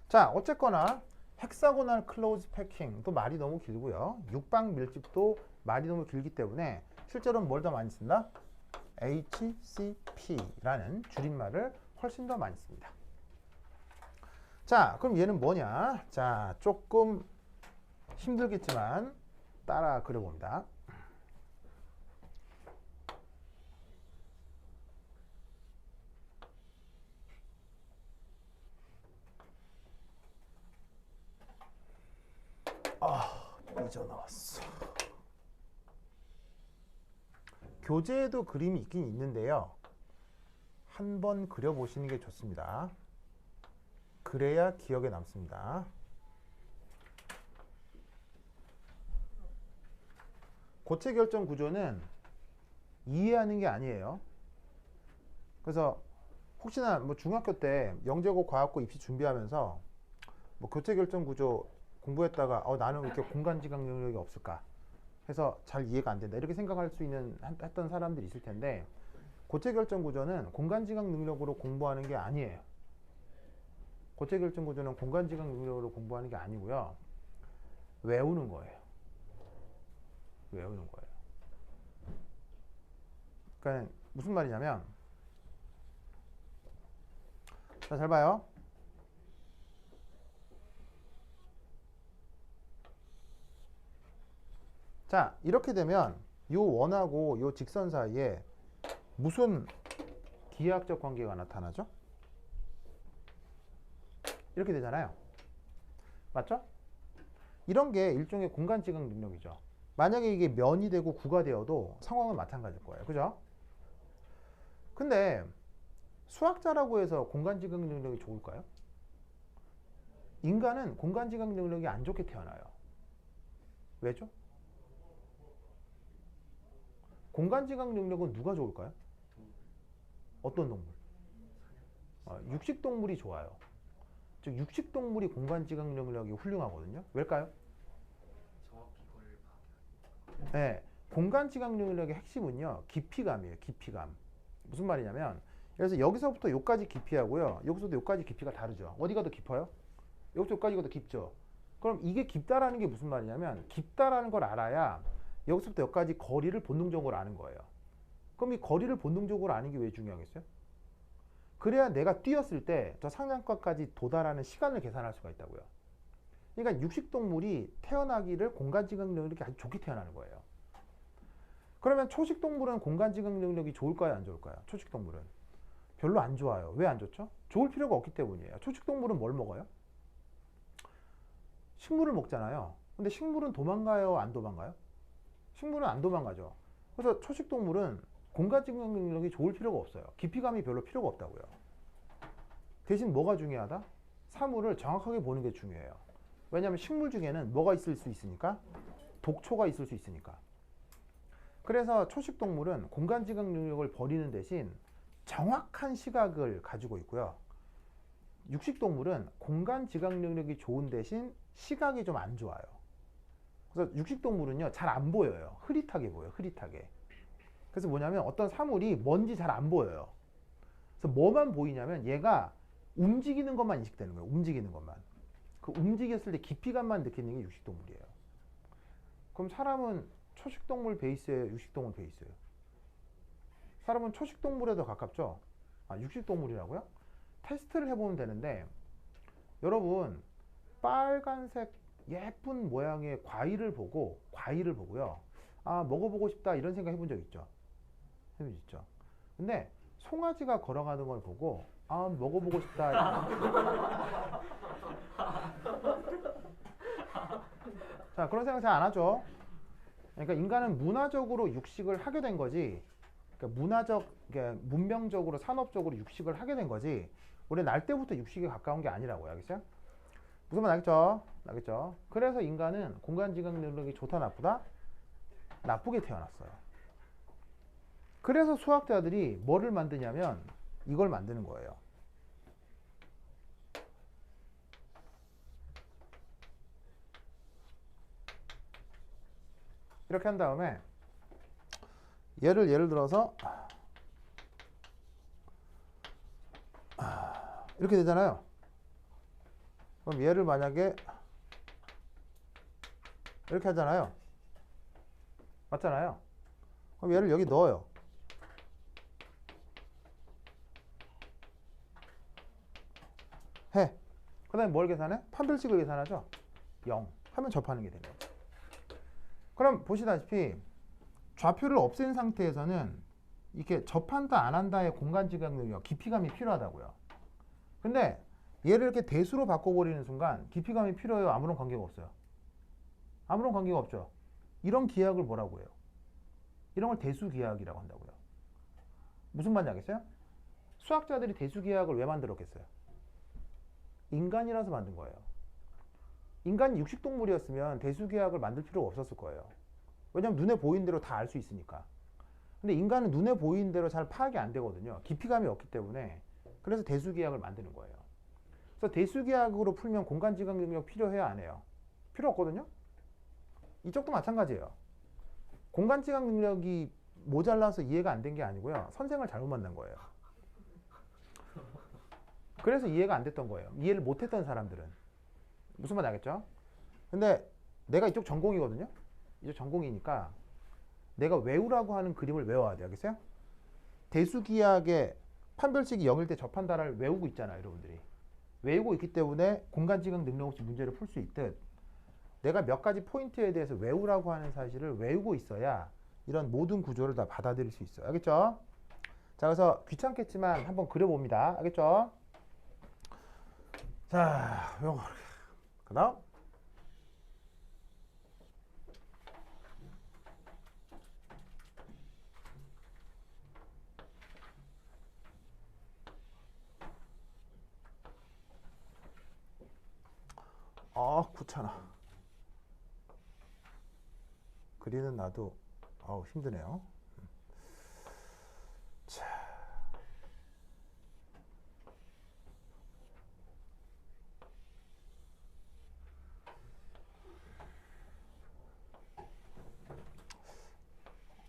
자, 어쨌거나 헥사고널 클로즈 패킹 또 말이 너무 길고요. 육방 밀집도 말이 너무 길기 때문에 실제로는 뭘 더 많이 쓴다? HCP라는 줄임말을 훨씬 더 많이 씁니다. 자, 그럼 얘는 뭐냐? 자, 조금 힘들겠지만 따라 그려봅니다. 삐져나왔어. 교재에도 그림이 있긴 있는데요. 한번 그려보시는 게 좋습니다. 그래야 기억에 남습니다. 고체 결정 구조는 이해하는 게 아니에요. 그래서 혹시나 뭐 중학교 때 영재고 과학고 입시 준비하면서 뭐 교체 결정 구조 공부했다가 나는 왜 이렇게 공간 지각 능력이 없을까 해서 잘 이해가 안 된다 이렇게 생각할 수 있는 했던 사람들이 있을 텐데, 고체 결정 구조는 공간 지각 능력으로 공부하는 게 아니에요. 고체 결정 구조는 공간 지각 능력으로 공부하는 게 아니고요. 외우는 거예요. 외우는 거예요. 그러니까 무슨 말이냐면, 자, 잘 봐요. 자, 이렇게 되면 요 원하고 요 직선 사이에 무슨 기하학적 관계가 나타나죠? 이렇게 되잖아요. 맞죠? 이런 게 일종의 공간 지각 능력이죠. 만약에 이게 면이 되고 구가 되어도 상황은 마찬가지일 거예요. 그죠? 근데 수학자라고 해서 공간 지각 능력이 좋을까요? 인간은 공간 지각 능력이 안 좋게 태어나요. 왜죠? 공간 지각 능력은 누가 좋을까요? 어떤 동물? 육식 동물이 좋아요. 즉 육식 동물이 공간 지각 능력이 훌륭하거든요. 왜일까요? 정확히 그걸 네, 공간 지각 능력의 핵심은요, 깊이감이에요. 깊이감. 무슨 말이냐면, 그래서 여기서부터 여기까지 깊이하고요, 여기서도 여기까지 깊이가 다르죠. 어디가 더 깊어요? 여기서 여기까지가 더 깊죠. 그럼 이게 깊다라는 게 무슨 말이냐면, 깊다라는 걸 알아야 여기서부터 여기까지 거리를 본능적으로 아는 거예요. 그럼 이 거리를 본능적으로 아는 게 왜 중요하겠어요? 그래야 내가 뛰었을 때 저 상단까지 도달하는 시간을 계산할 수가 있다고요. 그러니까 육식동물이 태어나기를 공간지각 능력이 아주 좋게 태어나는 거예요. 그러면 초식동물은 공간지각 능력이 좋을까요? 안 좋을까요? 초식동물은 별로 안 좋아요. 왜 안 좋죠? 좋을 필요가 없기 때문이에요. 초식동물은 뭘 먹어요? 식물을 먹잖아요. 근데 식물은 도망가요? 안 도망가요? 식물은 안 도망가죠. 그래서 초식동물은 공간지각 능력이 좋을 필요가 없어요. 깊이감이 별로 필요가 없다고요. 대신 뭐가 중요하다? 사물을 정확하게 보는 게 중요해요. 왜냐하면 식물 중에는 뭐가 있을 수 있으니까? 독초가 있을 수 있으니까. 그래서 초식동물은 공간지각 능력을 버리는 대신 정확한 시각을 가지고 있고요. 육식동물은 공간지각 능력이 좋은 대신 시각이 좀 안 좋아요. 그래서 육식동물은요, 잘 안 보여요. 흐릿하게 보여요. 흐릿하게. 그래서 뭐냐면 어떤 사물이 뭔지 잘 안 보여요. 그래서 뭐만 보이냐면 얘가 움직이는 것만 인식되는 거예요. 움직이는 것만. 그 움직였을 때 깊이감만 느끼는 게 육식동물이에요. 그럼 사람은 초식동물 베이스예요? 육식동물 베이스예요? 사람은 초식동물에 더 가깝죠? 육식동물이라고요? 테스트를 해보면 되는데, 여러분 빨간색 예쁜 모양의 과일을 보고요, 먹어보고 싶다 이런 생각 해본 적 있죠? 해본 적 있죠? 근데 송아지가 걸어가는 걸 보고 먹어보고 싶다 자, 그런 생각 잘 안 하죠? 그러니까 인간은 문화적으로 육식을 하게 된 거지, 그러니까 문명적으로 산업적으로 육식을 하게 된 거지, 우리 날 때부터 육식에 가까운 게 아니라고요. 알겠어요? 무슨 말 알겠죠? 알겠죠? 그래서 인간은 공간지각 능력이 좋다 나쁘다? 나쁘게 태어났어요. 그래서 수학자들이 뭐를 만드냐면 이걸 만드는 거예요. 이렇게 한 다음에 예를 들어서 이렇게 되잖아요. 그럼 얘를 만약에 이렇게 하잖아요. 맞잖아요. 그럼 얘를 여기 넣어요. 해. 그 다음에 뭘 계산해? 판별식을 계산하죠. 0 하면 접하는 게 되는 거죠. 그럼 보시다시피 좌표를 없앤 상태에서는 이렇게 접한다 안 한다의 공간지각 능력, 깊이감이 필요하다고요. 근데 얘를 이렇게 대수로 바꿔버리는 순간 깊이감이 필요해요? 아무런 관계가 없어요? 아무런 관계가 없죠. 이런 기하학을 뭐라고 해요? 이런 걸 대수기하학이라고 한다고요. 무슨 말인지 알겠어요? 수학자들이 대수기하학을 왜 만들었겠어요? 인간이라서 만든 거예요. 인간이 육식동물이었으면 대수기하학을 만들 필요가 없었을 거예요. 왜냐면 눈에 보이는 대로 다 알 수 있으니까. 근데 인간은 눈에 보이는 대로 잘 파악이 안 되거든요. 깊이감이 없기 때문에 그래서 대수기하학을 만드는 거예요. 그래서 대수기하학으로 풀면 공간지각 능력 필요해요, 안 해요? 필요 없거든요. 이쪽도 마찬가지예요. 공간지각 능력이 모자라서 이해가 안 된 게 아니고요. 선생을 잘못 만난 거예요. 그래서 이해가 안 됐던 거예요. 이해를 못했던 사람들은. 무슨 말 알겠죠? 근데 내가 이쪽 전공이거든요. 이쪽 전공이니까 내가 외우라고 하는 그림을 외워야 돼요. 알겠어요? 대수기하학의 판별식이 0일 때 접한 단어를 외우고 있잖아요. 여러분들이. 외우고 있기 때문에 공간지각 능력 없이 문제를 풀 수 있듯 내가 몇 가지 포인트에 대해서 외우라고 하는 사실을 외우고 있어야 이런 모든 구조를 다 받아들일 수 있어요. 알겠죠? 자, 그래서 귀찮겠지만 한번 그려봅니다. 알겠죠? 자, 요거. 그 다음. 귀찮아. 그리는 나도 힘드네요. 자.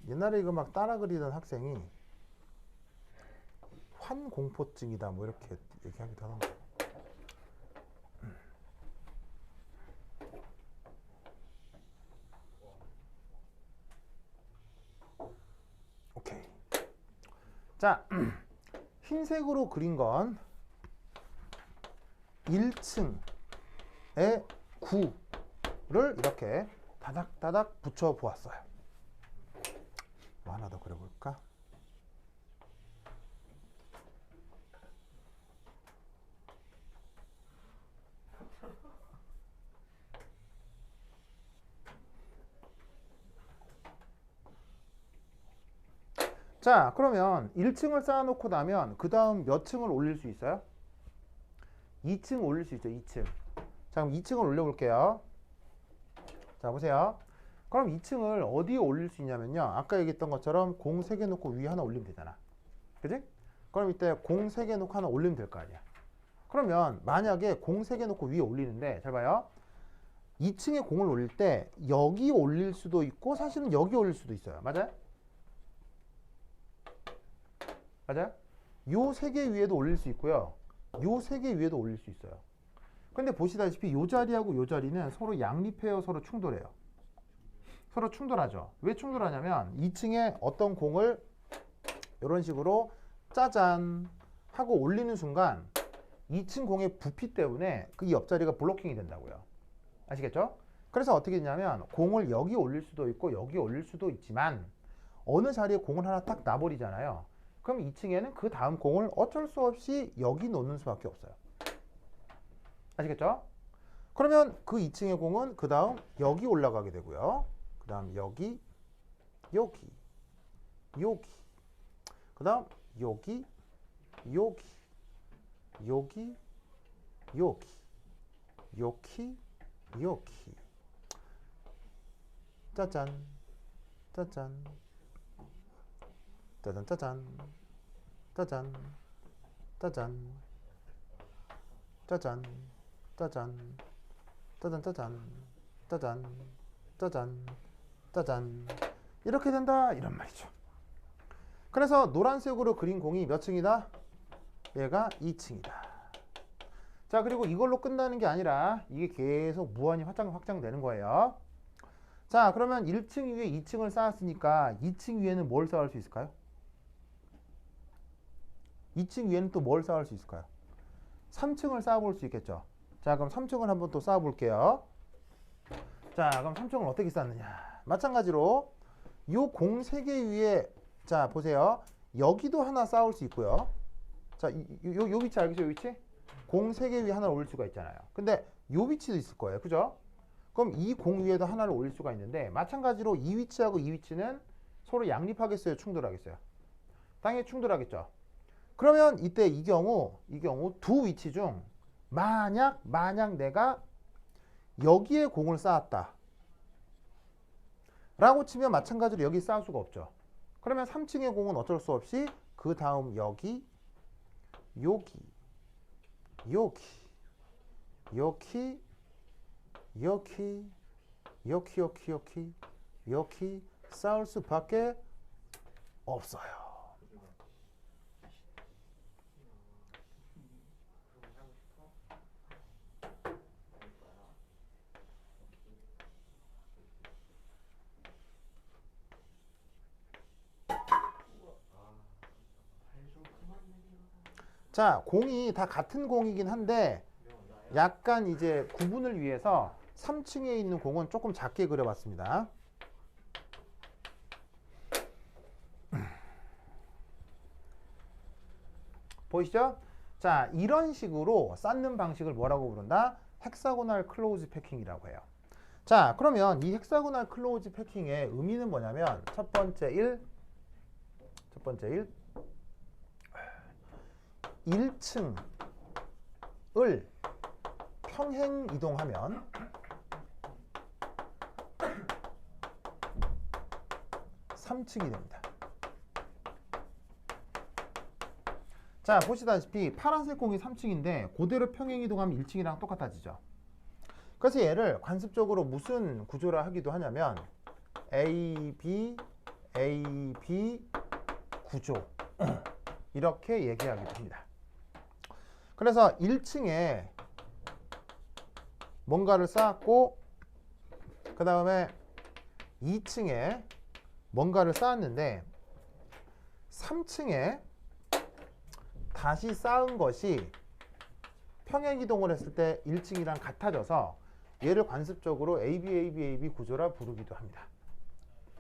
옛날에 이거 막 따라 그리던 학생이 환공포증이다 뭐 이렇게 얘기하기도 하던데. 오케이. 자, 흰색으로 그린 건 1층의 9를 이렇게 다닥다닥 붙여 보았어요. 뭐 하나 더 그려볼까? 자, 그러면 1층을 쌓아놓고 나면 그 다음 몇 층을 올릴 수 있어요? 2층 올릴 수 있죠. 2층. 자, 그럼 2층을 올려볼게요. 자, 보세요. 그럼 2층을 어디에 올릴 수 있냐면요. 아까 얘기했던 것처럼 공 3개 놓고 위에 하나 올리면 되잖아. 그지? 그럼 이때 공 3개 놓고 하나 올리면 될 거 아니야. 그러면 만약에 공 3개 놓고 위에 올리는데 잘 봐요. 2층에 공을 올릴 때 여기 올릴 수도 있고 사실은 여기 올릴 수도 있어요. 맞아요? 맞아요? 요 3개 위에도 올릴 수 있고요. 요 3개 위에도 올릴 수 있어요. 근데 보시다시피 요 자리하고 요 자리는 서로 양립해요, 서로 충돌해요. 서로 충돌하죠. 왜 충돌하냐면 2층에 어떤 공을 이런 식으로 짜잔 하고 올리는 순간 2층 공의 부피 때문에 그 옆자리가 블로킹이 된다고요. 아시겠죠? 그래서 어떻게 되냐면 공을 여기 올릴 수도 있고 여기 올릴 수도 있지만 어느 자리에 공을 하나 딱 놔버리잖아요. 그럼 2층에는 그 다음 공을 어쩔 수 없이 여기 놓는 수밖에 없어요. 아시겠죠? 그러면 그 2층의 공은 그 다음 여기 올라가게 되고요. 그 다음 여기, 여기, 여기. 그 다음 여기, 여기, 여기, 여기, 여기, 여기. 짜잔, 짜잔, 짜잔, 짜잔, 짜잔, 짜잔, 짜잔, 짜잔, 짜잔, 짜잔, 짜잔, 짜잔, 짜잔. 이렇게 된다 이런 말이죠. 그래서 노란색으로 그린 공이 몇 층이다? 얘가 2층이다. 자, 그리고 이걸로 끝나는 게 아니라 이게 계속 무한히 확장되는 거예요. 자, 그러면 1층 위에 2층을 쌓았으니까 2층 위에는 뭘 쌓을 수 있을까요? 2층 위에는 또 뭘 쌓을 수 있을까요? 3층을 쌓아볼 수 있겠죠. 자, 그럼 3층을 한번 또 쌓아볼게요. 자, 그럼 3층을 어떻게 쌓느냐? 마찬가지로 요 공 3개 위에 자, 보세요. 여기도 하나 쌓을 수 있고요. 자, 요 위치 알겠죠? 요 위치? 공 3개 위에 하나를 올릴 수가 있잖아요. 근데 요 위치도 있을 거예요. 그죠? 그럼 이 공 위에도 하나를 올릴 수가 있는데 마찬가지로 이 위치하고 이 위치는 서로 양립하겠어요? 충돌하겠어요? 당연히 충돌하겠죠. 그러면 이때 이 경우 두 위치 중 만약 내가 여기에 공을 쌓았다 라고 치면 마찬가지로 여기 쌓을 수가 없죠. 그러면 3층의 공은 어쩔 수 없이 그 다음 여기, 여기, 여기, 여기, 여기, 여기, 여기, 여기, 여기 쌓을 수밖에 없어요. 자, 공이 다 같은 공이긴 한데 약간 이제 구분을 위해서 3층에 있는 공은 조금 작게 그려봤습니다. 보이시죠? 자, 이런 식으로 쌓는 방식을 뭐라고 부른다? 헥사고널 클로즈 패킹이라고 해요. 자, 그러면 이 헥사고널 클로즈 패킹의 의미는 뭐냐면 첫 번째 1층을 평행 이동하면 (3층이) 됩니다. 자, 보시다시피 파란색 공이 3층인데 그대로 평행 이동하면 1층이랑 똑같아지죠. 그래서 얘를 관습적으로 무슨 구조라 하기도 하냐면 A, B 구조 이렇게 얘기하기도 합니다. 그래서 1층에 뭔가를 쌓았고 그 다음에 2층에 뭔가를 쌓았는데 3층에 다시 쌓은 것이 평행 이동을 했을 때 1층이랑 같아져서 얘를 관습적으로 AB 구조라 부르기도 합니다.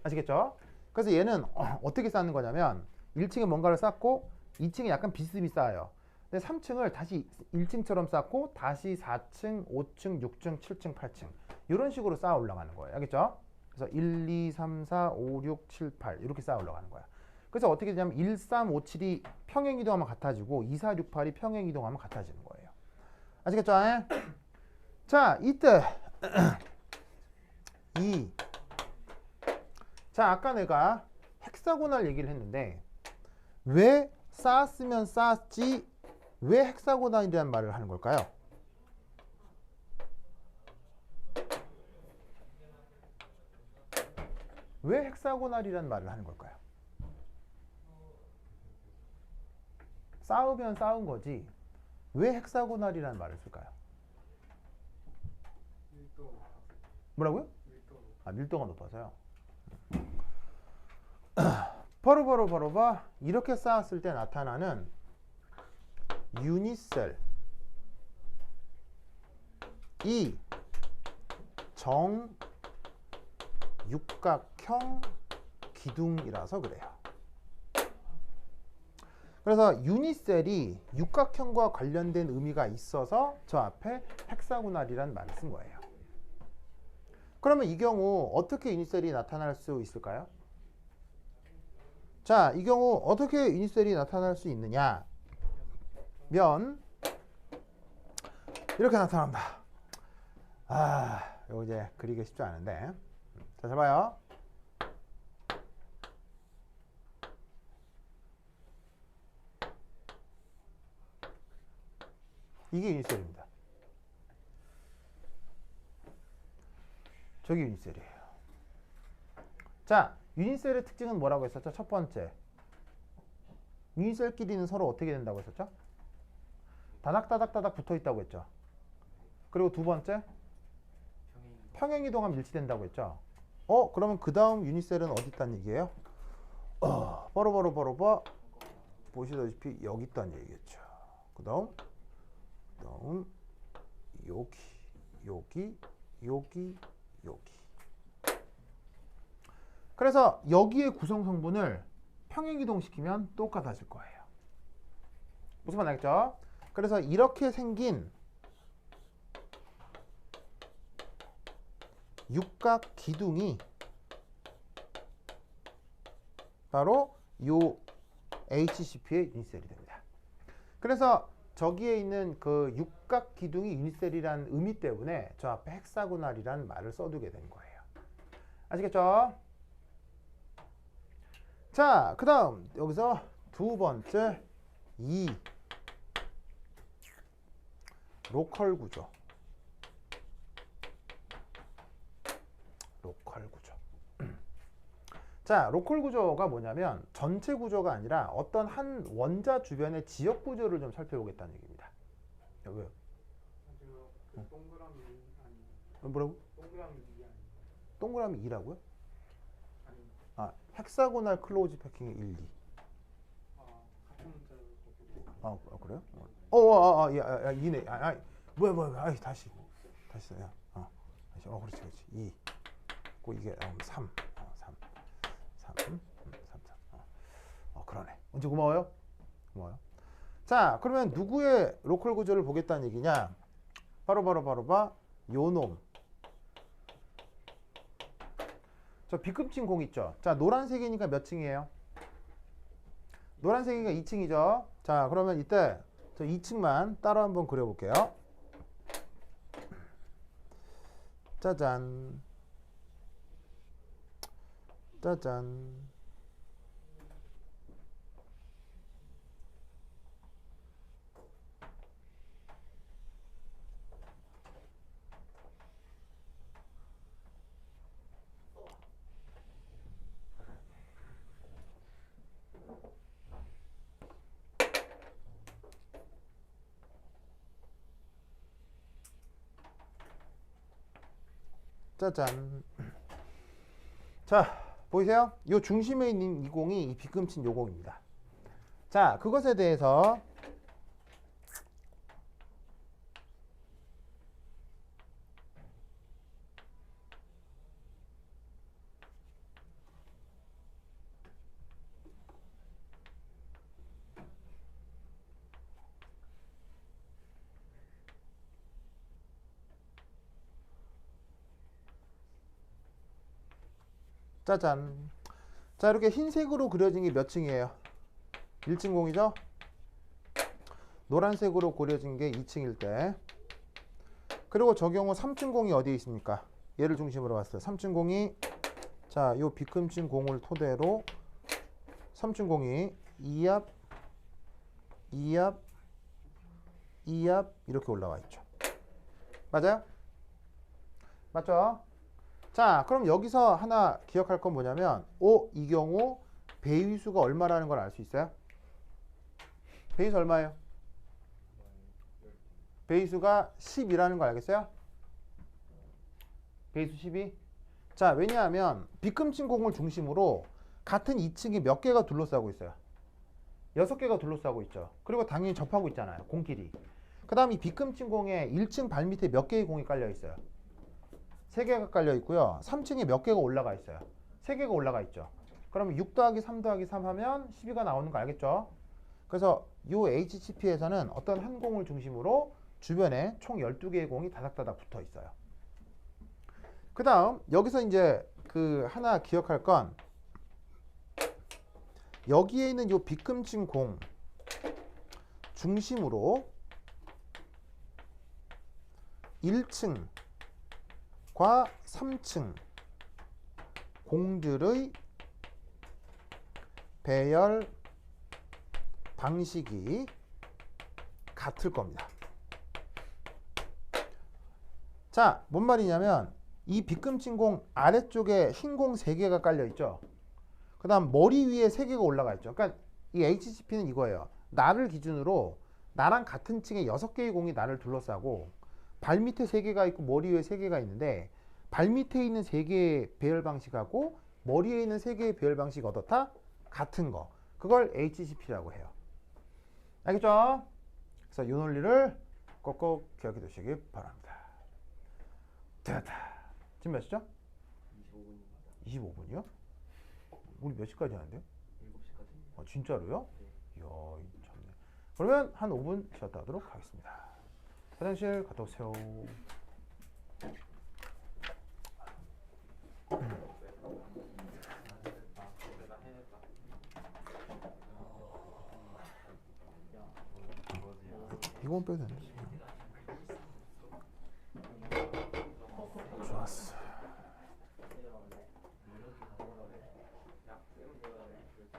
아시겠죠? 그래서 얘는 어떻게 쌓는 거냐면 1층에 뭔가를 쌓고 2층에 약간 비스듬히 쌓아요. 근데 3층을 다시 1층처럼 쌓고 다시 4층, 5층, 6층, 7층, 8층 이런 식으로 쌓아 올라가는 거예요. 알겠죠? 그래서 1, 2, 3, 4, 5, 6, 7, 8 이렇게 쌓아 올라가는 거야. 그래서 어떻게 되냐면 1, 3, 5, 7이 평행 이동하면 같아지고 2, 4, 6, 8이 평행 이동하면 같아지는 거예요. 아시겠죠? 자, 이때 자, 아까 내가 헥사고널 얘기를 했는데 왜 쌓았으면 쌓았지 왜 헥사고널이라는 말을 하는 걸까요? 왜 헥사고널이라는 말을 하는 걸까요? 쌓으면 쌓은 거지 왜 헥사고널이라는 말을 쓸까요? 뭐라고요? 밀도가 높아서요. 바로 봐. 이렇게 쌓았을 때 나타나는 유니셀 이 정육각형 기둥이라서 그래요. 그래서 유니셀이 육각형과 관련된 의미가 있어서 저 앞에 헥사고널이라는 말을 쓴 거예요. 그러면 이 경우 어떻게 유니셀이 나타날 수 있을까요? 자, 이 경우 어떻게 유니셀이 나타날 수 있느냐? 면 이렇게 나타난다. 이거 이제 그리기 쉽지 않은데. 자, 잘 봐요. 이게 유니셀입니다. 저기 유니셀이에요. 자, 유니셀의 특징은 뭐라고 했었죠? 첫 번째, 유니셀끼리는 서로 어떻게 된다고 했었죠? 다닥다닥 붙어 있다고 했죠. 그리고 두 번째, 평행 이동하면 일치된다고 했죠. 그러면 그 다음 유니셀은 어디 있다는 얘기예요? 바로 보시다시피 여기 있다는 얘기겠죠. 그 다음 여기. 그래서 여기에 구성 성분을 평행 이동시키면 똑같아질 거예요. 무슨 말 알겠죠? 그래서 이렇게 생긴 육각 기둥이 바로 요 HCP의 유니셀이 됩니다. 그래서 저기에 있는 그 육각 기둥이 유니셀이라는 의미 때문에 저 앞에 헥사고널이라는 말을 써두게 된 거예요. 아시겠죠? 자, 그 다음 여기서 두 번째 로컬 구조. 로컬 구조. 자, 로컬 구조가 뭐냐면 전체 구조가 아니라 어떤 한 원자 주변의 지역 구조를 좀 살펴보겠다는 얘기입니다. 왜요? 그 동그라미 아니 뭐라고? 동그라미 2 아니 동그라미 2라고요? 아니 아, 헥사고널 클로즈 패킹의 1, 2. 같은 문자를 거꾸로 그래요? 야, 2네. 뭐야. 아이, 다시. 야. 다시. 그렇지. 2. 고 이게 3. 3. 3. 그러네. 언제 고마워요? 자, 그러면 누구의 로컬 구조를 보겠다는 얘기냐? 바로 요놈. 저 B급진 공 있죠? 자, 노란색이니까 몇 층이에요? 노란색이니까 2층이죠? 자, 그러면 이때 저 2층만 따로 한번 그려볼게요. 짜잔. 짜잔. 자, 보이세요? 요 중심에 있는 이 공이 이 B금친 요 공입니다. 자, 그것에 대해서 짜잔. 자, 이렇게 흰색으로 그려진 게 몇 층이에요? 1층 공이죠? 노란색으로 그려진 게 2층일 때. 그리고 저 경우 3층 공이 어디에 있습니까? 얘를 중심으로 봤어요. 3층 공이, 자, 요 B금친 공을 토대로 3층 공이 2합, 2합, 2합 이렇게 올라와 있죠. 맞아요? 맞죠? 자, 그럼 여기서 하나 기억할 건 뭐냐면, 이 경우 배위수가 얼마라는 걸 알 수 있어요? 배위수 얼마예요? 배위수가 10이라는 거 알겠어요? 배위수 12. 자, 왜냐하면 B금친 공을 중심으로 같은 2층이 몇 개가 둘러싸고 있어요? 6개가 둘러싸고 있죠. 그리고 당연히 접하고 있잖아요. 공끼리. 그 다음 이 B금친 공에 1층 발 밑에 몇 개의 공이 깔려 있어요? 3개가 깔려 있고요. 3층에 몇 개가 올라가 있어요? 3개가 올라가 있죠. 그러면 6 더하기 3 더하기 3 하면 12가 나오는 거 알겠죠? 그래서 이 HCP에서는 어떤 한 공을 중심으로 주변에 총 12개의 공이 다닥다닥 붙어 있어요. 그 다음 여기서 이제 그 하나 기억할 건, 여기에 있는 이 B금친 공 중심으로 1층과 3층 공들의 배열 방식이 같을 겁니다. 자, 뭔 말이냐면 이 B금친 공 아래쪽에 흰 공 3개가 깔려 있죠. 그 다음 머리 위에 3개가 올라가 있죠. 그러니까 이 HCP는 이거예요. 나를 기준으로 나랑 같은 층에 6개의 공이 나를 둘러싸고 발 밑에 3개가 있고 머리 위에 3개가 있는데, 발 밑에 있는 3개의 배열 방식하고 머리에 있는 3개의 배열 방식이 어떻다? 같은 거. 그걸 HCP라고 해요. 알겠죠? 그래서 이 논리를 꼭꼭 기억해 두시기 바랍니다. 됐다. 지금 몇 시죠? 25분입니다. 25분이요? 우리 몇 시까지 하는데요? 7시까지입니다. 진짜로요? 네. 이야, 참네. 그러면 한 5분 쉬었다 하도록 하겠습니다. 화장실 갔다 오세요. 이건 빼도 되네.